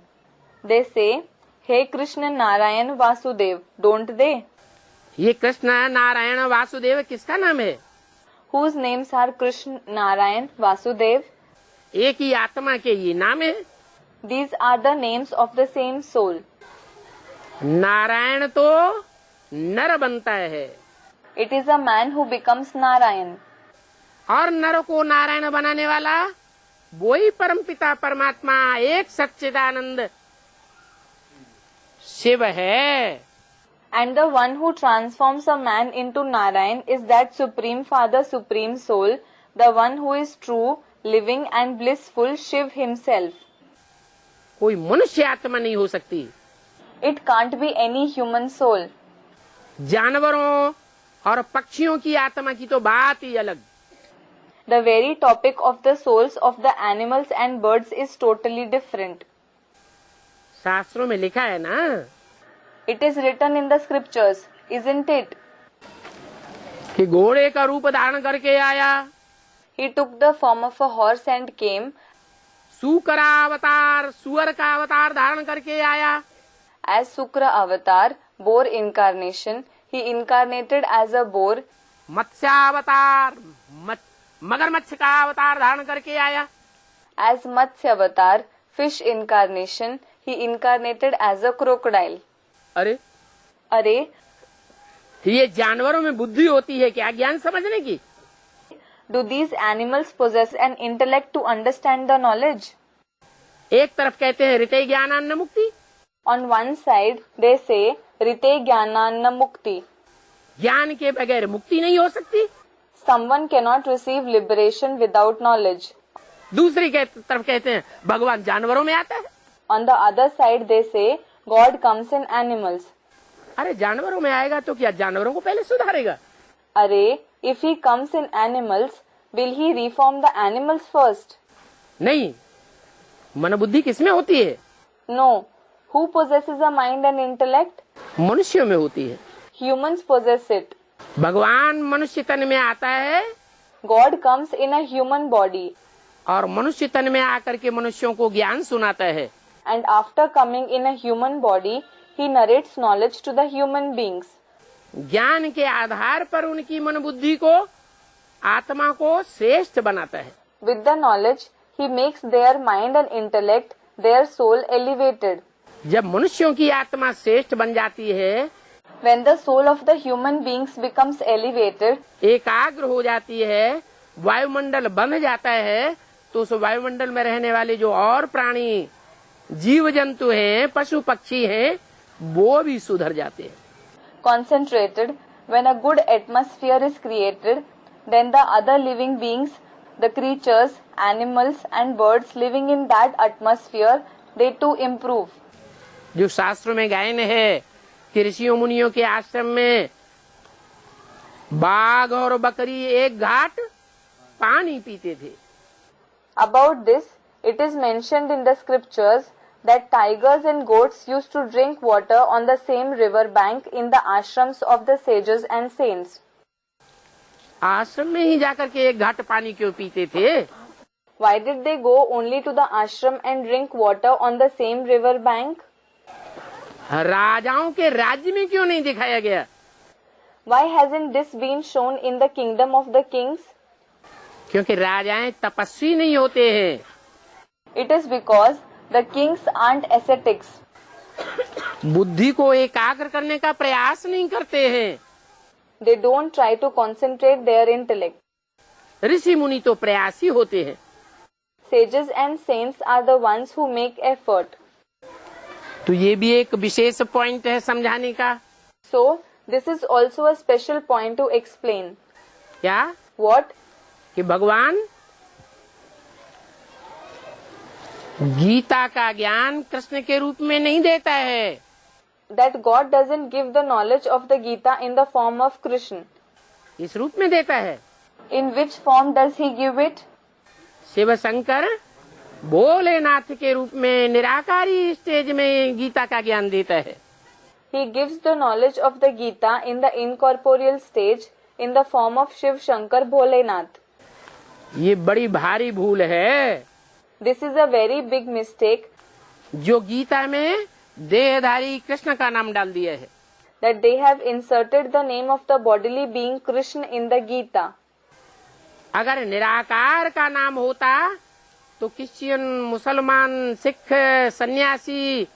Speaker 2: They say, Hey Krishna Narayan Vasudev, don't they?
Speaker 1: ये कृष्ण नारायण वासुदेव किसका नाम है?
Speaker 2: Whose names are Krishna Narayan Vasudev?
Speaker 1: एक ही आत्मा के ये नाम है।
Speaker 2: These are the names of the same soul.
Speaker 1: Narayan तो नर बनता है,
Speaker 2: It is a man who becomes Narayan.
Speaker 1: और नर को नारायण बनाने वाला वही परमपिता परमात्मा एक सच्चिदानंद शिव है।
Speaker 2: And the one who transforms a man into Narayan is that Supreme Father, Supreme Soul, the one who is true, living and blissful Shiv himself.
Speaker 1: कोई मनुष्य आत्मा नहीं हो सकती।
Speaker 2: It can't be any human soul.
Speaker 1: जानवरों और पक्षियों की आत्मा की तो बात ही अलग।
Speaker 2: The very topic of the souls of the animals and birds is totally different.
Speaker 1: शास्त्रों में लिखा है ना,
Speaker 2: It is written in the scriptures, isn't it?
Speaker 1: कि घोड़े का रूप धारण करके आया,
Speaker 2: He took the form of a horse and came.
Speaker 1: सूकरा अवतार सुअर का अवतार धारण करके आया,
Speaker 2: As Sukra avatar, boar incarnation, he incarnated as a boar.
Speaker 1: मत्स्यावतार मगरमच्छ का अवतार धारण करके आया,
Speaker 2: As Matsya avatar, fish incarnation, he incarnated as a crocodile.
Speaker 1: अरे
Speaker 2: अरे,
Speaker 1: ये जानवरों में बुद्धि होती है क्या ज्ञान समझने की?
Speaker 2: do these animals possess an intellect to understand the knowledge?
Speaker 1: एक तरफ कहते हैं ऋते ज्ञानान्न मुक्ति,
Speaker 2: On one side, they say, Rite Jnananna Mukti.
Speaker 1: ज्ञान के बगैर मुक्ति नहीं हो सकती।
Speaker 2: Someone cannot receive liberation without knowledge.
Speaker 1: दूसरी तरफ कहते हैं भगवान जानवरों में आता है।
Speaker 2: On the other side, they say, God comes in animals.
Speaker 1: अरे जानवरों में आएगा तो क्या जानवरों को पहले सुधारेगा?
Speaker 2: Array, if he comes in animals, will he reform the animals first?
Speaker 1: नहीं, मन बुद्धि किसमें होती है?
Speaker 2: No. Who possesses a mind and intellect?
Speaker 1: मनुष्यों में होती है।
Speaker 2: Humans possess it.
Speaker 1: भगवान मनुष्य तन में आता है
Speaker 2: God comes in a human body,
Speaker 1: और मनुष्य तन में आकर के मनुष्यों को ज्ञान सुनाता है।
Speaker 2: and after coming in a human body, he narrates knowledge to the human beings.
Speaker 1: ज्ञान के आधार पर उनकी मन बुद्धि को आत्मा को श्रेष्ठ बनाता है।
Speaker 2: With the knowledge, he makes their mind and intellect, their soul elevated.
Speaker 1: जब मनुष्यों की आत्मा श्रेष्ठ बन जाती है,
Speaker 2: When the soul of the human beings becomes elevated,
Speaker 1: एकाग्र हो जाती है, वायुमंडल बंध जाता है, तो उस वायुमंडल में रहने वाले जो और प्राणी जीव जंतु हैं, पशु पक्षी हैं, वो भी सुधर जाते हैं।
Speaker 2: concentrated, when a good atmosphere is created, then the other living beings, the creatures, animals and birds living in that atmosphere, they too improve.
Speaker 1: जो शास्त्रों में गायन है कि ऋषियों मुनियों के आश्रम में बाघ और बकरी एक घाट पानी पीते थे।
Speaker 2: About this, it is mentioned in the scriptures that tigers and goats used to drink water on the same river bank in the ashrams of the sages and saints.
Speaker 1: आश्रम में ही जाकर के एक घाट पानी क्यों पीते थे?
Speaker 2: Why did they go only to the ashram and drink water on the same river bank?
Speaker 1: राजाओं के राज्य में क्यों नहीं दिखाया गया?
Speaker 2: Why hasn't this been shown in the kingdom of the kings?
Speaker 1: क्योंकि राजाएं तपस्वी नहीं होते हैं।
Speaker 2: It is because the kings aren't ascetics.
Speaker 1: बुद्धि को एकाग्र करने का प्रयास नहीं करते हैं।
Speaker 2: They don't try to concentrate their intellect.
Speaker 1: ऋषि मुनि तो प्रयासी होते हैं।
Speaker 2: Sages and saints are the ones who make effort.
Speaker 1: तो ये भी एक विशेष पॉइंट है समझाने का।
Speaker 2: So, this is also a special point to explain.
Speaker 1: क्या?
Speaker 2: What?
Speaker 1: कि भगवान गीता का ज्ञान कृष्ण के रूप में नहीं देता है।
Speaker 2: That God doesn't give the knowledge of the Gita in the form of Krishna.
Speaker 1: इस रूप में देता है।
Speaker 2: In which form does he give it?
Speaker 1: Shiv Shankar Bholenath के रूप में निराकारी स्टेज में गीता का ज्ञान देता है।
Speaker 2: He gives the knowledge of the Gita in the incorporeal stage in the form of Shiv Shankar Bholenath.
Speaker 1: ये बड़ी भारी भूल है।
Speaker 2: This is a very big mistake
Speaker 1: जो गीता में देहधारी कृष्ण का नाम डाल दिया है।
Speaker 2: that they have inserted the name of the bodily being Krishna in the Gita.
Speaker 1: अगर निराकार का नाम होता तो क्रिश्चियन, मुसलमान, सिख, सन्यासी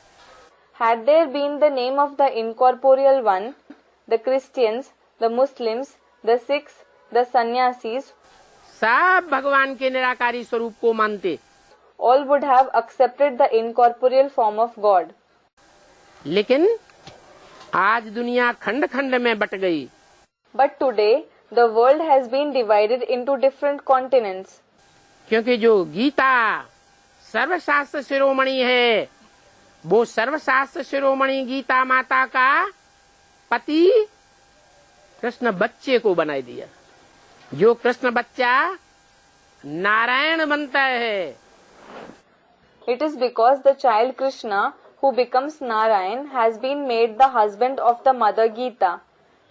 Speaker 2: Had there been the name of the incorporeal one, the Christians, the Muslims, the Sikhs, the sannyasis,
Speaker 1: सब भगवान के निराकारी स्वरूप को मानते,
Speaker 2: all would have accepted the incorporeal form of God.
Speaker 1: लेकिन आज दुनिया खंड खंड में बट गई।
Speaker 2: But today, the world has been divided into different continents.
Speaker 1: क्योंकि जो गीता सर्वशास्त्र शिरोमणि है, वो सर्वशास्त्र शिरोमणि गीता माता का पति कृष्ण बच्चे को बनाई दिया। जो कृष्ण बच्चा नारायण बनता है,
Speaker 2: It is because the child Krishna, who becomes Narayan, has been made the husband of the Mother Gita,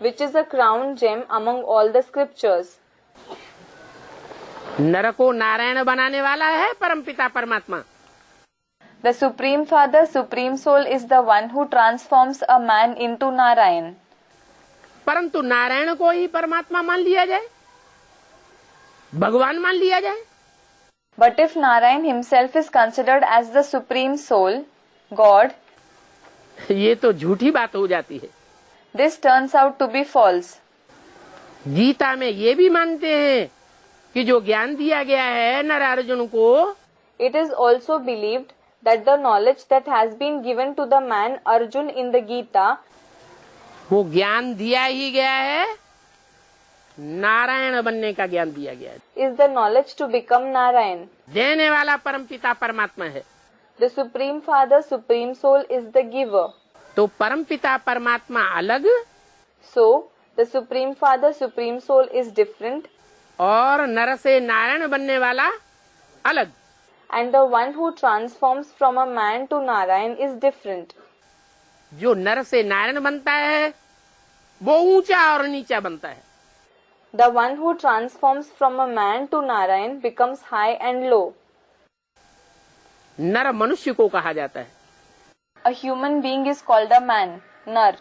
Speaker 2: which is a crown gem among all the scriptures.
Speaker 1: नर को नारायण बनाने वाला है परमपिता परमात्मा।
Speaker 2: The Supreme Father, Supreme Soul is the one who transforms a man into Narayan.
Speaker 1: परंतु नारायण को ही परमात्मा मान लिया जाए, भगवान मान लिया जाए,
Speaker 2: But if Narayan himself is considered as the Supreme Soul, God,
Speaker 1: ये तो झूठी बात हो जाती है।
Speaker 2: this turns out to be false.
Speaker 1: Gita में ये भी मानते हैं कि जो ज्ञान दिया गया है नर अर्जुन को,
Speaker 2: It is also believed that the knowledge that has been given to the man Arjun in the Gita,
Speaker 1: वो ज्ञान दिया ही गया है, नारायण बनने का ज्ञान दिया गया है।
Speaker 2: is the knowledge to become Narayan.
Speaker 1: देने वाला परमपिता परमात्मा है,
Speaker 2: The Supreme Father, Supreme Soul is the giver.
Speaker 1: तो परमपिता परमात्मा अलग
Speaker 2: So, the Supreme Father, Supreme Soul is different,
Speaker 1: और नर से नारायण बनने वाला अलग।
Speaker 2: and the one who transforms from a man to Narayan is different.
Speaker 1: जो नर से नारायण बनता है वो ऊंचा और नीचा बनता है।
Speaker 2: The one who transforms from a man to Narayan becomes high and low.
Speaker 1: नर मनुष्य को कहा जाता है।
Speaker 2: A human being is called a man, Nar.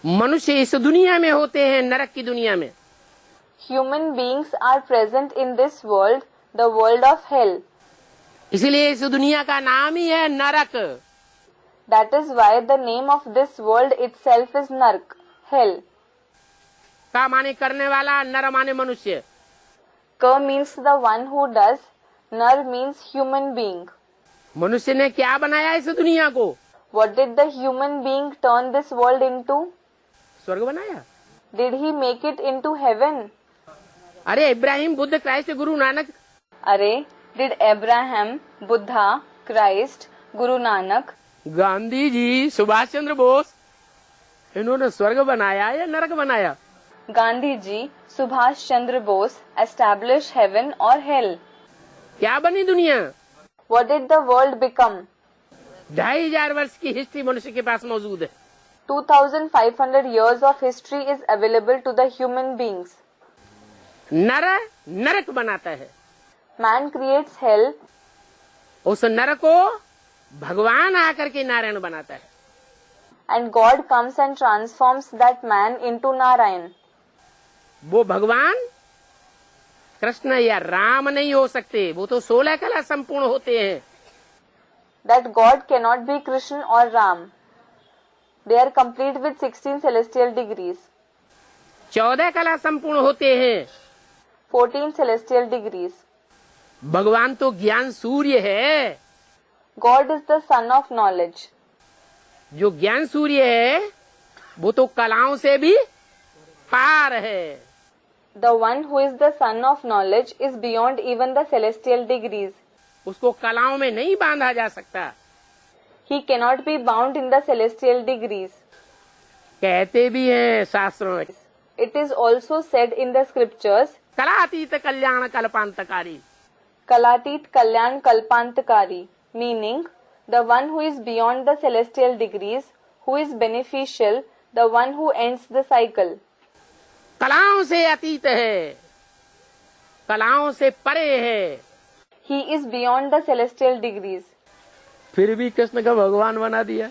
Speaker 1: मनुष्य इस दुनिया में होते हैं, नरक की दुनिया में।
Speaker 2: Human beings are present in this world, the world of hell.
Speaker 1: इसलिए इस दुनिया का नाम ही है नरक।
Speaker 2: That is why the name of this world itself is Nark, hell.
Speaker 1: का माने करने वाला, नर माने मनुष्य।
Speaker 2: Ka means the one who does, Nar means human being.
Speaker 1: मनुष्य ने क्या बनाया इस दुनिया को?
Speaker 2: What did the human being turn this world into?
Speaker 1: स्वर्ग बनाया।
Speaker 2: Did he make it into heaven?
Speaker 1: अरे Ibrahim, Buddha, Christ, Guru Nanak,
Speaker 2: Array, did Abraham, Buddha, Christ, Guru Nanak,
Speaker 1: Gandhi ji, Subhash Chandra Bose, इन्होंने स्वर्ग बनाया या नरक बनाया?
Speaker 2: Gandhi ji, Subhash Chandra Bose establish heaven or hell?
Speaker 1: क्या बनी दुनिया?
Speaker 2: What did the world become?
Speaker 1: 2500 वर्ष की हिस्ट्री मनुष्य के पास मौजूद है।
Speaker 2: 2500 years of history is available to the human beings.
Speaker 1: नर नरक बनाता है,
Speaker 2: Man creates hell,
Speaker 1: उस नर को भगवान आकर के नारायण बनाता है।
Speaker 2: and God comes and transforms that man into Narayan.
Speaker 1: वो भगवान कृष्ण या राम नहीं हो सकते, वो तो 16 कला संपूर्ण होते हैं।
Speaker 2: That God cannot be Krishna or Ram. They are complete with 16 celestial degrees,
Speaker 1: 14 कला संपूर्ण होते हैं।
Speaker 2: 14 celestial degrees.
Speaker 1: भगवान तो ज्ञान सूर्य है।
Speaker 2: God is the sun of knowledge.
Speaker 1: जो ज्ञान सूर्य है वो तो कलाओं से भी पार है।
Speaker 2: The one who is the sun of knowledge is beyond even the celestial degrees.
Speaker 1: उसको कलाओं में नहीं बांधा जा सकता।
Speaker 2: He cannot be bound in the celestial degrees.
Speaker 1: कहते भी हैं शास्त्रों में,
Speaker 2: It is also said in the scriptures,
Speaker 1: कलातीत Kalyan कल्पांतकारी।
Speaker 2: Kalatit Kalyan Kalpantakari, meaning the one who is beyond the celestial degrees, who is beneficial, the one who ends the cycle.
Speaker 1: कलाओं से अतीत है, कलाओं से परे है।
Speaker 2: He is beyond the celestial degrees.
Speaker 1: फिर भी कृष्ण का भगवान बना दिया।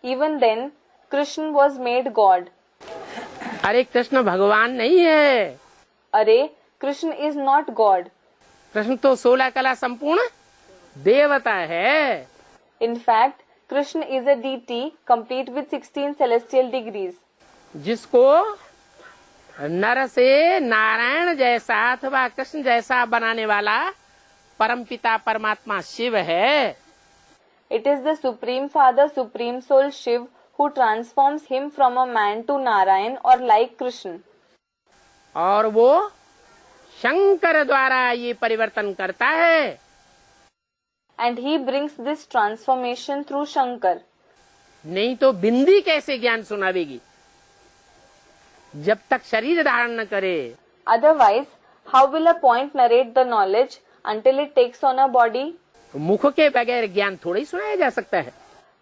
Speaker 2: Even then, Krishna was made God.
Speaker 1: अरे कृष्ण भगवान नहीं है,
Speaker 2: Array, Krishna is not God.
Speaker 1: Krishna तो 16 कला संपूर्ण देवता है।
Speaker 2: In fact, Krishna is a deity complete with 16 celestial degrees.
Speaker 1: जिसको नर से नारायण जैसा अथवा कृष्ण जैसा बनाने वाला परमपिता परमात्मा शिव है।
Speaker 2: It is the Supreme Father, Supreme Soul Shiv who transforms him from a man to Narayan or like Krishna.
Speaker 1: और वो शंकर द्वारा ये परिवर्तन करता है।
Speaker 2: And he brings this transformation through Shankar.
Speaker 1: नहीं तो बिंदी कैसे ज्ञान सुनावेगी जब तक शरीर धारण न करे।
Speaker 2: Otherwise, how will a point narrate the knowledge until it takes on a body?
Speaker 1: मुख के बगैर ज्ञान थोड़ा ही सुनाया जा सकता है।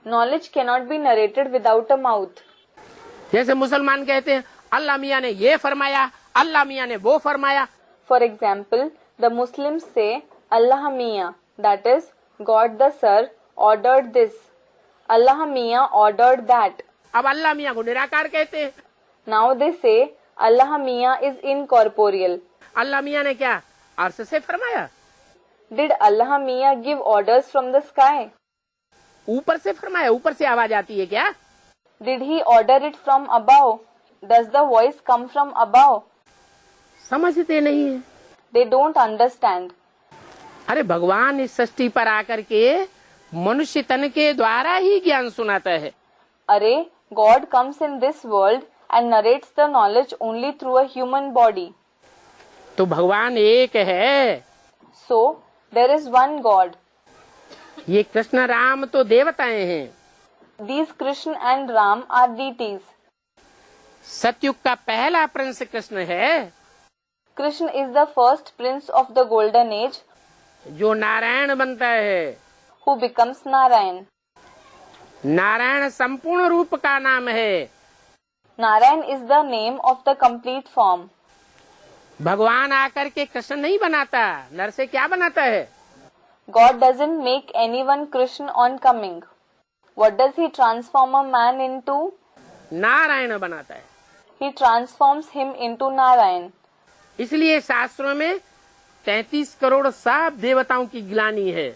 Speaker 2: Knowledge cannot be narrated without a mouth.
Speaker 1: जैसे मुसलमान कहते हैं अल्लाह मियाँ ने ये फरमाया, अल्लाह मियाँ ने वो फरमाया।
Speaker 2: For example, the Muslims say Allah Miya, that is, God the Sir ordered this. Allah Miya ordered that.
Speaker 1: अब अल्लाह मियाँ को निराकार कहते हैं।
Speaker 2: Now they say Allah Miya is incorporeal.
Speaker 1: अल्लाह मियाँ ने क्या अर्श से फरमाया?
Speaker 2: Did Allah Miya give orders from the sky?
Speaker 1: ऊपर से फरमाया, ऊपर से आवाज आती है क्या?
Speaker 2: Did he order it from above? Does the voice come from above?
Speaker 1: समझते नहीं है।
Speaker 2: They don't understand.
Speaker 1: अरे भगवान इस सृष्टि पर आकर के मनुष्य तन के द्वारा ही ज्ञान सुनाता है।
Speaker 2: Array, God comes in this world and narrates the knowledge only through a human body.
Speaker 1: तो भगवान एक है।
Speaker 2: So, there is one God.
Speaker 1: ये कृष्ण राम तो देवताएं हैं।
Speaker 2: These Krishna and Ram are deities.
Speaker 1: सतयुग का पहला प्रिंस कृष्ण है
Speaker 2: Krishna is the first prince of the golden age
Speaker 1: जो नारायण बनता है।
Speaker 2: who becomes Narayan.
Speaker 1: नारायण संपूर्ण रूप का नाम है।
Speaker 2: Narayan is the name of the complete form.
Speaker 1: भगवान आकर के कृष्ण नहीं बनाता, नर से क्या बनाता है?
Speaker 2: God doesn't make anyone Krishna on coming. What does he transform a man into?
Speaker 1: Narayan बनाता है।
Speaker 2: He transforms him into Narayan.
Speaker 1: इसलिए शास्त्रों में 33 करोड़ साफ देवताओं की गिलानी है।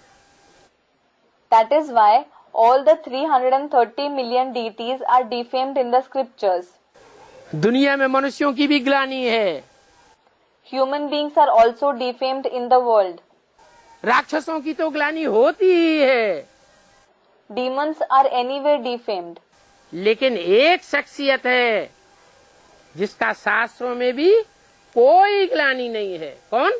Speaker 2: That is why all the 330 million deities are defamed in the scriptures.
Speaker 1: दुनिया में मनुष्यों की भी गिलानी है।
Speaker 2: Human beings are also defamed in the world.
Speaker 1: राक्षसों की तो गिलानी होती ही है।
Speaker 2: Demons are anyway defamed.
Speaker 1: लेकिन एक शख्सियत है जिसका शास्त्रों में भी कोई गिलानी नहीं है। कौन?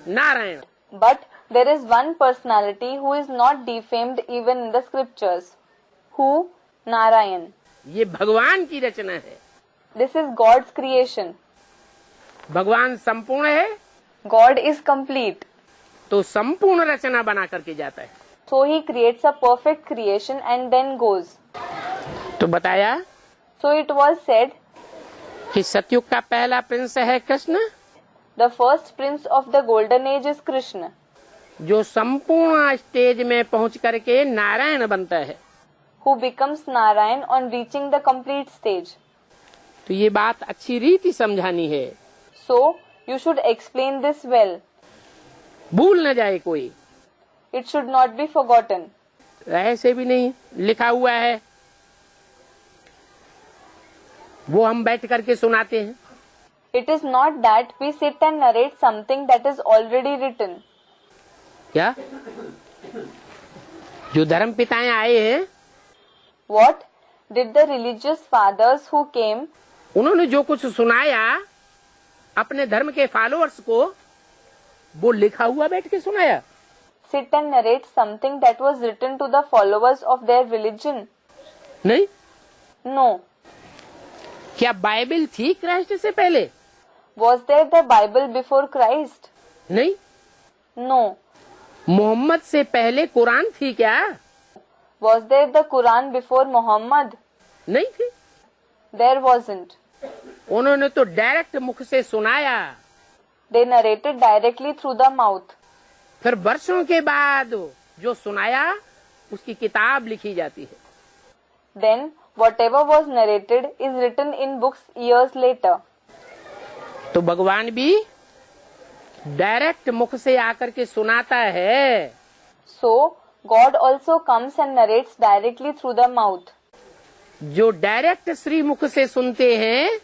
Speaker 1: Narayan.
Speaker 2: But there is one personality who is not defamed even in the scriptures. Who? Narayan.
Speaker 1: ये भगवान की रचना है।
Speaker 2: This is God's creation.
Speaker 1: भगवान संपूर्ण है
Speaker 2: God is complete.
Speaker 1: तो संपूर्ण रचना बना करके जाता है।
Speaker 2: So he creates a perfect creation and then goes.
Speaker 1: तो बताया
Speaker 2: So it was said,
Speaker 1: कि सतयुग का पहला प्रिंस है Krishna,
Speaker 2: the first prince of the golden age is Krishna,
Speaker 1: जो संपूर्ण स्टेज में पहुंच करके नारायण बनता है।
Speaker 2: who becomes Narayan on reaching the complete stage.
Speaker 1: तो ये बात अच्छी रीति समझानी है,
Speaker 2: So you should explain this well.
Speaker 1: भूल न जाए कोई।
Speaker 2: It should not be forgotten.
Speaker 1: ऐसे भी नहीं लिखा हुआ है, वो हम बैठ करके सुनाते हैं।
Speaker 2: It is not that we sit and narrate something that is already written.
Speaker 1: क्या जो धर्म पिताएं आए हैं,
Speaker 2: What did the religious fathers who came,
Speaker 1: उन्होंने जो कुछ सुनाया अपने धर्म के फॉलोअर्स को, वो लिखा हुआ बैठ के सुनाया?
Speaker 2: sit and narrate something that was written to the followers of their religion?
Speaker 1: नहीं।
Speaker 2: No.
Speaker 1: क्या बाइबल थी क्राइस्ट से पहले?
Speaker 2: Was there the Bible before Christ?
Speaker 1: नहीं।
Speaker 2: No.
Speaker 1: मोहम्मद से पहले कुरान थी क्या?
Speaker 2: Was there the Quran before Muhammad?
Speaker 1: नहीं थी।
Speaker 2: There wasn't.
Speaker 1: उन्होंने तो डायरेक्ट मुख से सुनाया,
Speaker 2: They narrated directly through the mouth.
Speaker 1: फिर वर्षों के बाद जो सुनाया उसकी किताब लिखी जाती है।
Speaker 2: Then whatever was narrated is written in books years later.
Speaker 1: तो भगवान भी डायरेक्ट मुख से आकर के सुनाता है।
Speaker 2: So God also comes and narrates directly through the mouth.
Speaker 1: जो डायरेक्ट श्री मुख से सुनते हैं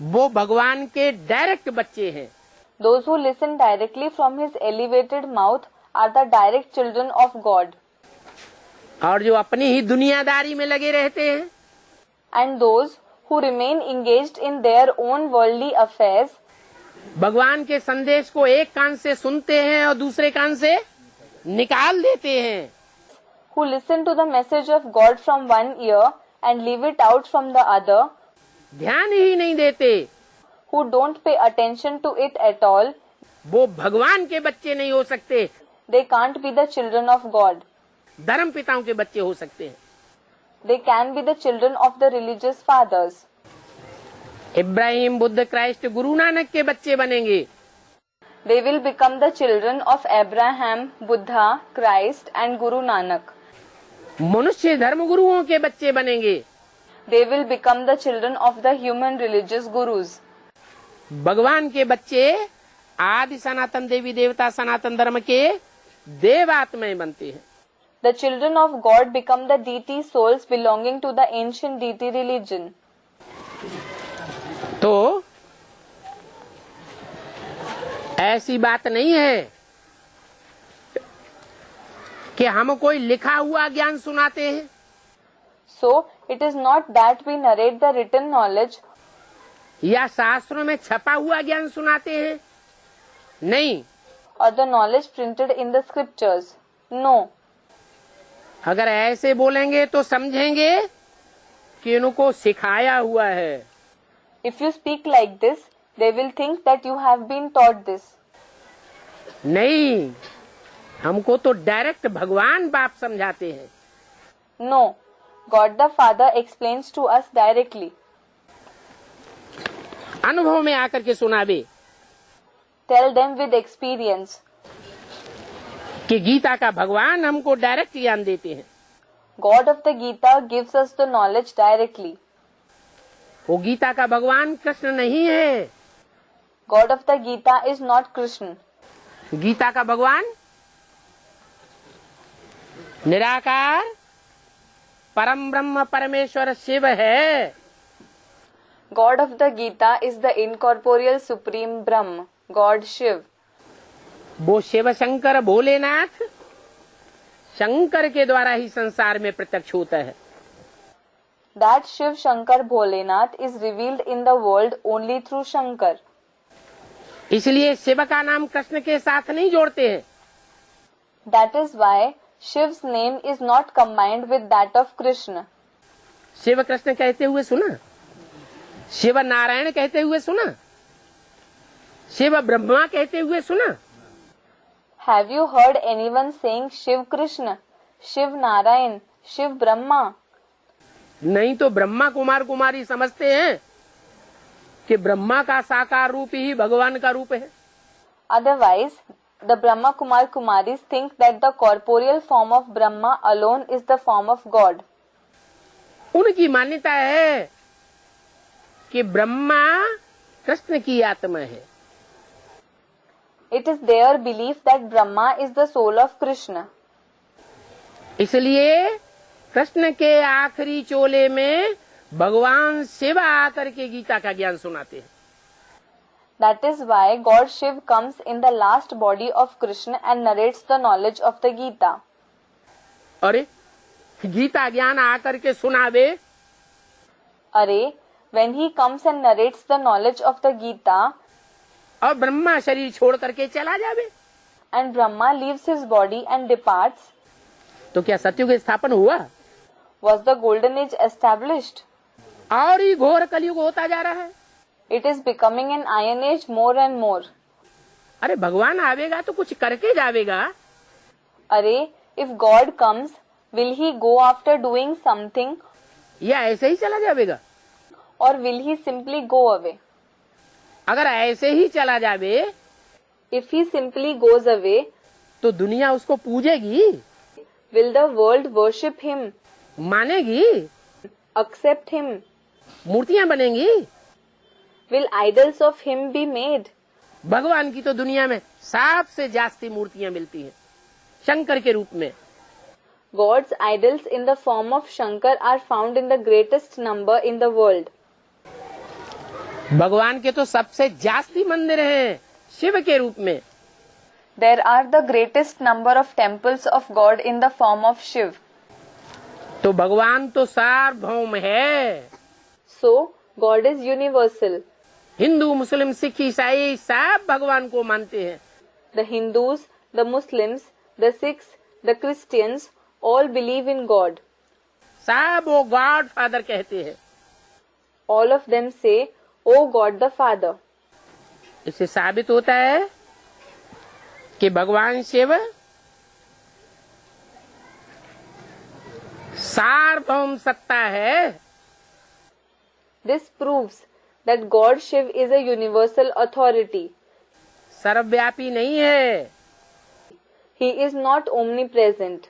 Speaker 1: वो भगवान के डायरेक्ट बच्चे हैं।
Speaker 2: Those who listen directly from his elevated mouth are the direct children of God.
Speaker 1: और जो अपनी ही दुनियादारी में लगे रहते हैं,
Speaker 2: And those who remain engaged in their own worldly affairs,
Speaker 1: भगवान के संदेश को एक कान से सुनते हैं और दूसरे कान से निकाल देते हैं,
Speaker 2: who listen to the message of God from one ear and leave it out from the other,
Speaker 1: ध्यान ही नहीं देते,
Speaker 2: who don't pay attention to it at all,
Speaker 1: वो भगवान के बच्चे नहीं हो सकते,
Speaker 2: they can't be the children of God.
Speaker 1: धर्म पिताओं के बच्चे हो सकते हैं।
Speaker 2: They can be the children of the religious fathers.
Speaker 1: Ibrahim, Buddha, Christ, Guru Nanak के बच्चे बनेंगे।
Speaker 2: They will become the children of Abraham, Buddha, Christ and Guru Nanak.
Speaker 1: मनुष्य धर्म गुरुओं के बच्चे बनेंगे।
Speaker 2: They will become the children of the human religious gurus.
Speaker 1: भगवान के बच्चे आदि सनातन देवी देवता सनातन धर्म के देवात्माएं बनते हैं।
Speaker 2: The children of God become the deity souls belonging to the ancient deity religion.
Speaker 1: तो ऐसी बात नहीं है कि हम कोई लिखा हुआ ज्ञान सुनाते हैं,
Speaker 2: So, it is not that we narrate the written knowledge
Speaker 1: या शास्त्रों में छपा हुआ ज्ञान सुनाते हैं, नहीं।
Speaker 2: or the knowledge printed in the scriptures. No.
Speaker 1: अगर ऐसे बोलेंगे तो समझेंगे कि इनको सिखाया हुआ है।
Speaker 2: If you speak like this, they will think that you have been taught this.
Speaker 1: नहीं, हमको तो डायरेक्ट भगवान बाप समझाते हैं।
Speaker 2: No. God the Father explains to us directly.
Speaker 1: अनुभव में आकर के सुनावे
Speaker 2: Tell them with experience.
Speaker 1: कि गीता का भगवान हमको डायरेक्ट ज्ञान देते हैं।
Speaker 2: God of the Gita gives us the knowledge directly.
Speaker 1: वो गीता का भगवान कृष्ण नहीं है।
Speaker 2: God of the Gita is not Krishna.
Speaker 1: Gita का भगवान निराकार परम ब्रह्म परमेश्वर शिव है।
Speaker 2: God of the Gita is the incorporeal supreme Brahma, God Shiv.
Speaker 1: वो शिव शंकर भोलेनाथ शंकर के द्वारा ही संसार में प्रत्यक्ष होता है।
Speaker 2: That Shiv Shankar Bholenath is revealed in the world only through Shankar.
Speaker 1: इसलिए शिव का नाम कृष्ण के साथ नहीं जोड़ते हैं।
Speaker 2: That is why Shiv's name is not combined with that of Krishna.
Speaker 1: Shiv Krishna कहते हुए सुना, शिव नारायण कहते हुए सुना, शिव ब्रह्मा कहते हुए सुना।
Speaker 2: Have you heard anyone saying Shiv Krishna, Shiv Narayan, Shiv Brahma?
Speaker 1: नहीं तो ब्रह्मा कुमार कुमारी समझते हैं कि ब्रह्मा का साकार रूप ही भगवान का रूप है।
Speaker 2: Otherwise, the Brahma Kumar Kumaris think that the corporeal form of Brahma alone is the form of God.
Speaker 1: उनकी मान्यता है कि ब्रह्मा कृष्ण की आत्मा है।
Speaker 2: It is their belief that Brahma is the soul of Krishna.
Speaker 1: इसलिए कृष्ण के आखिरी चोले में भगवान शिव आकर के गीता का ज्ञान सुनाते हैं।
Speaker 2: That is why God Shiv comes in the last body of Krishna and narrates the knowledge of the Gita.
Speaker 1: अरे गीता ज्ञान आकर के सुनावे,
Speaker 2: Arey, when he comes and narrates the knowledge of the Gita
Speaker 1: और ब्रह्मा शरीर छोड़ करके चला जावे,
Speaker 2: and Brahma leaves his body and departs,
Speaker 1: तो क्या सत्युग स्थापन हुआ?
Speaker 2: was the golden age established?
Speaker 1: और ही घोर कलयुग होता जा रहा है।
Speaker 2: It is becoming an iron age more and more.
Speaker 1: अरे भगवान आवेगा तो कुछ करके जावेगा।
Speaker 2: Arey, if God comes, will he go after doing something
Speaker 1: या ऐसे ही चला जावेगा?
Speaker 2: or will he simply go away?
Speaker 1: अगर ऐसे ही चला जावे
Speaker 2: If he simply goes away,
Speaker 1: तो दुनिया उसको पूजेगी,
Speaker 2: will the world worship him,
Speaker 1: मानेगी,
Speaker 2: accept him?
Speaker 1: मूर्तियां बनेंगी।
Speaker 2: Will idols of him be made?
Speaker 1: भगवान की तो दुनिया में 7 से जास्ती मूर्तियां मिलती हैं शंकर के रूप में।
Speaker 2: God's idols in the form of Shankar are found in the greatest number in the world.
Speaker 1: भगवान के तो सबसे जास्ती मंदिर हैं शिव के रूप में.
Speaker 2: There are the greatest number of temples of God in the form of Shiv.
Speaker 1: तो भगवान तो सार्वभौम है.
Speaker 2: So, God is universal.
Speaker 1: Hindu, मुस्लिम, सिख, ईसाई सब भगवान को मानते हैं.
Speaker 2: The Hindus, the Muslims, the Sikhs, the Christians all believe in God.
Speaker 1: सब वो गॉड फादर कहते हैं.
Speaker 2: All of them say, "Oh God the Father."
Speaker 1: इससे साबित होता है कि भगवान शिव सार्वभौम सत्ता है.
Speaker 2: This proves that God Shiv is a universal authority.
Speaker 1: सर्वव्यापी नहीं है.
Speaker 2: He is not omnipresent.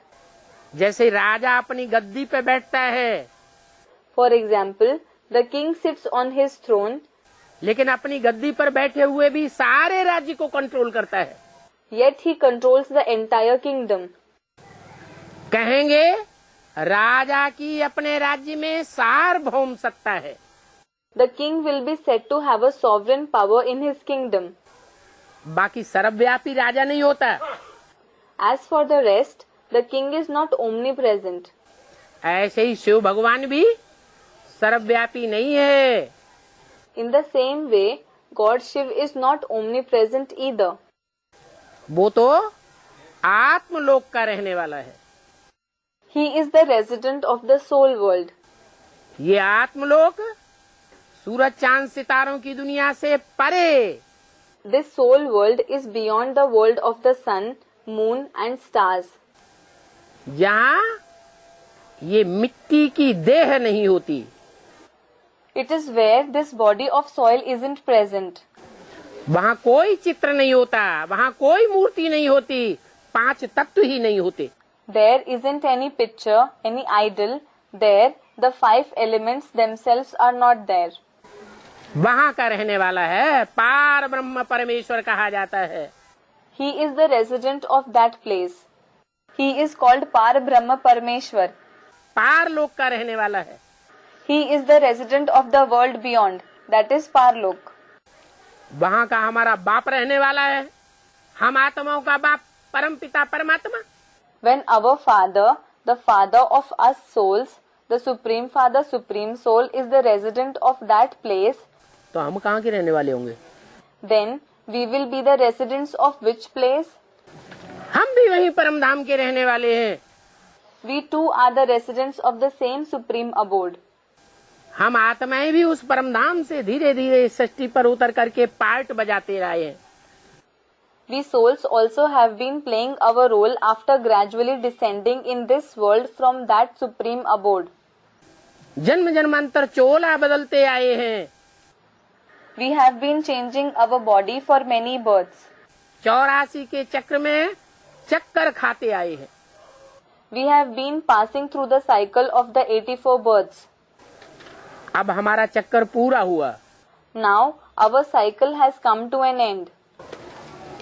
Speaker 1: जैसे राजा अपनी गद्दी पे बैठता है
Speaker 2: For example, the king sits on his throne,
Speaker 1: लेकिन अपनी गद्दी पर बैठे हुए भी सारे राज्य को कंट्रोल करता है.
Speaker 2: yet he controls the entire kingdom.
Speaker 1: कहेंगे राजा की अपने राज्य में सार्वभौम सत्ता है.
Speaker 2: The king will be said to have a sovereign power in his kingdom.
Speaker 1: बाकी सर्वव्यापी राजा नहीं होता.
Speaker 2: As for the rest, the king is not omnipresent.
Speaker 1: ऐसे ही शिव भगवान भी सर्वव्यापी नहीं है.
Speaker 2: In the same way, God Shiv is not omnipresent either.
Speaker 1: वो तो आत्मलोक का रहने वाला है.
Speaker 2: He is the resident of the soul world.
Speaker 1: ये आत्मलोक सूरज चांद सितारों की दुनिया से परे.
Speaker 2: This soul world is beyond the world of the sun, moon and stars.
Speaker 1: जहाँ ये मिट्टी की देह नहीं होती.
Speaker 2: It is where this body of soil isn't present.
Speaker 1: वहाँ कोई चित्र नहीं होता, वहाँ कोई मूर्ति नहीं होती, 5 तत्व ही नहीं होते.
Speaker 2: There isn't any picture, any idol. There, the 5 elements themselves are not there.
Speaker 1: वहाँ का रहने वाला है पार ब्रह्म परमेश्वर कहा जाता है.
Speaker 2: He is the resident of that place. He is called Par Brahma Parmeshwar.
Speaker 1: पार लोक का रहने वाला है.
Speaker 2: He is the resident of the world beyond. That is Parlok.
Speaker 1: वहाँ का हमारा बाप रहने वाला है. हम आत्माओं का बाप परम पिता परमात्मा.
Speaker 2: When our Father, the Father of us souls, the Supreme Father, Supreme Soul is the resident of that place,
Speaker 1: तो हम कहाँ के रहने वाले होंगे?
Speaker 2: then we will be the residents of which place?
Speaker 1: हम भी वहीं परम धाम के रहने वाले हैं.
Speaker 2: We too are the residents of the same Supreme Abode.
Speaker 1: हम आत्माएं भी उस परम धाम से धीरे धीरे सृष्टि पर उतर करके पार्ट बजाते रहे हैं.
Speaker 2: We souls also have been playing our role after gradually descending in this world from that Supreme Abode.
Speaker 1: जन्म जन्मांतर चोला बदलते आए हैं.
Speaker 2: We have been changing our body for many births.
Speaker 1: 84 के चक्र में चक्कर खाते आए हैं.
Speaker 2: We have been passing through the cycle of the 84 births.
Speaker 1: अब हमारा चक्कर पूरा हुआ.
Speaker 2: Now our cycle has come to an end.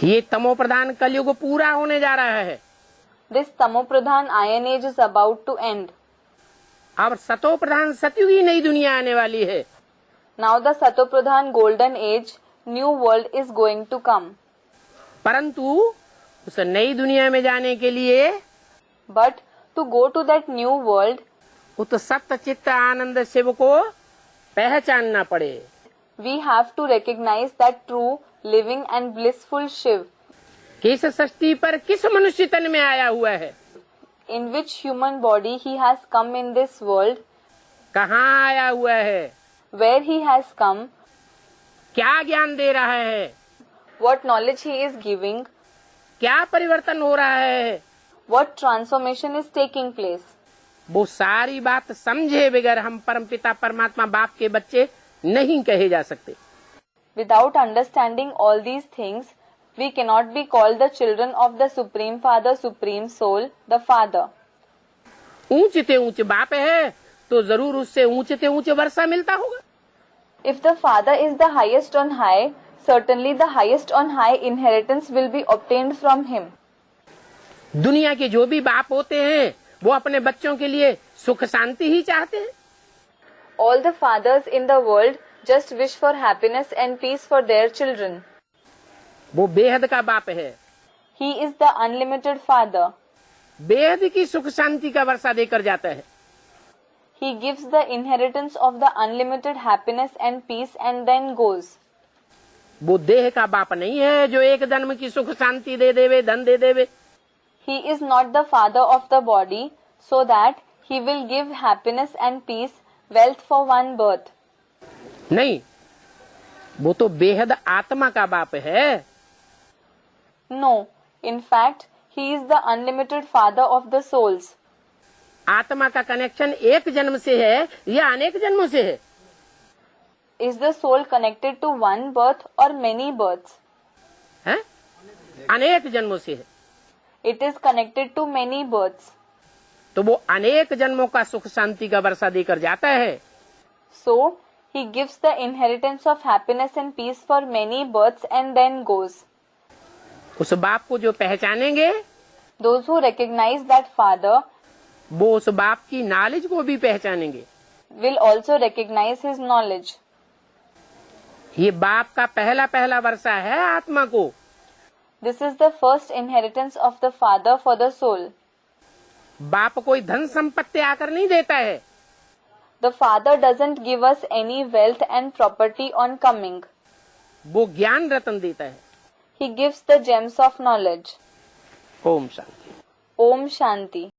Speaker 1: ये तमोप्रधान कलयुग पूरा होने जा रहा है.
Speaker 2: This Tamopradhan Iron Age is about to end.
Speaker 1: अब सतोप्रधान सतयुगी नई दुनिया आने वाली है.
Speaker 2: Now the Satopradhan Golden Age, new world is going to come.
Speaker 1: परंतु उस नई दुनिया में जाने के लिए
Speaker 2: But to go to that new world,
Speaker 1: उत सत्य चित्त आनंद शिव को पहचानना पड़े.
Speaker 2: we have to recognize that true, living and blissful Shiv,
Speaker 1: किस सृष्टि पर किस मनुष्य तन में आया हुआ है,
Speaker 2: in which human body he has come in this world,
Speaker 1: कहाँ आया हुआ है,
Speaker 2: where he has come,
Speaker 1: क्या ज्ञान दे रहा है,
Speaker 2: what knowledge he is giving,
Speaker 1: क्या परिवर्तन हो रहा है.
Speaker 2: what transformation is taking place.
Speaker 1: वो सारी बात समझे बगैर हम परमपिता परमात्मा बाप के बच्चे नहीं कहे जा सकते.
Speaker 2: Without understanding all these things, we cannot be called the children of the Supreme Father, Supreme Soul, the Father.
Speaker 1: ऊंचे ते ऊंचे बाप है तो जरूर उससे ऊंचे ते ऊंचे वर्षा मिलता होगा.
Speaker 2: If the Father is the highest on high, certainly the highest on high inheritance will be obtained from him.
Speaker 1: दुनिया के जो भी बाप होते हैं वो अपने बच्चों के लिए सुख शांति ही चाहते हैं.
Speaker 2: All the fathers in the world just wish for happiness and peace for their children.
Speaker 1: वो बेहद का बाप है,
Speaker 2: He is the unlimited Father.
Speaker 1: बेहद की सुख शांति का वर्षा देकर जाता है।
Speaker 2: He gives the inheritance of the unlimited happiness and peace and then goes.
Speaker 1: वो देह का बाप नहीं है जो एक जन्म की सुख शांति दे देवे, धन दे देवे।
Speaker 2: He is not the father of the body, so that he will give happiness and peace, wealth for one birth.
Speaker 1: नहीं, वो तो बेहद आत्मा का बाप है।
Speaker 2: No, in fact, he is the unlimited father of the souls.
Speaker 1: आत्मा का कनेक्शन एक जन्म से है या अनेक जन्मों से है?
Speaker 2: Is the soul connected to one birth or many births?
Speaker 1: हैं? अनेक जन्मों से है।
Speaker 2: It is connected to many births.
Speaker 1: तो वो अनेक जन्मों का सुख शांति का वर्षा देकर जाता है।
Speaker 2: So, he gives the inheritance of happiness and peace for many births and then goes.
Speaker 1: उस बाप को जो पहचानेंगे,
Speaker 2: Those who recognize that father
Speaker 1: वो उस बाप की नॉलेज को भी पहचानेंगे।
Speaker 2: will also recognize his knowledge.
Speaker 1: ये बाप का पहला पहला वर्षा है आत्मा को।
Speaker 2: This is the first inheritance of the father for the soul.
Speaker 1: बाप कोई धन संपत्ति आकर नहीं देता है।
Speaker 2: The father doesn't give us any wealth and property on coming.
Speaker 1: वो ज्ञान रतन देता है।
Speaker 2: He gives the gems of knowledge.
Speaker 1: Om Shanti.
Speaker 2: Om Shanti.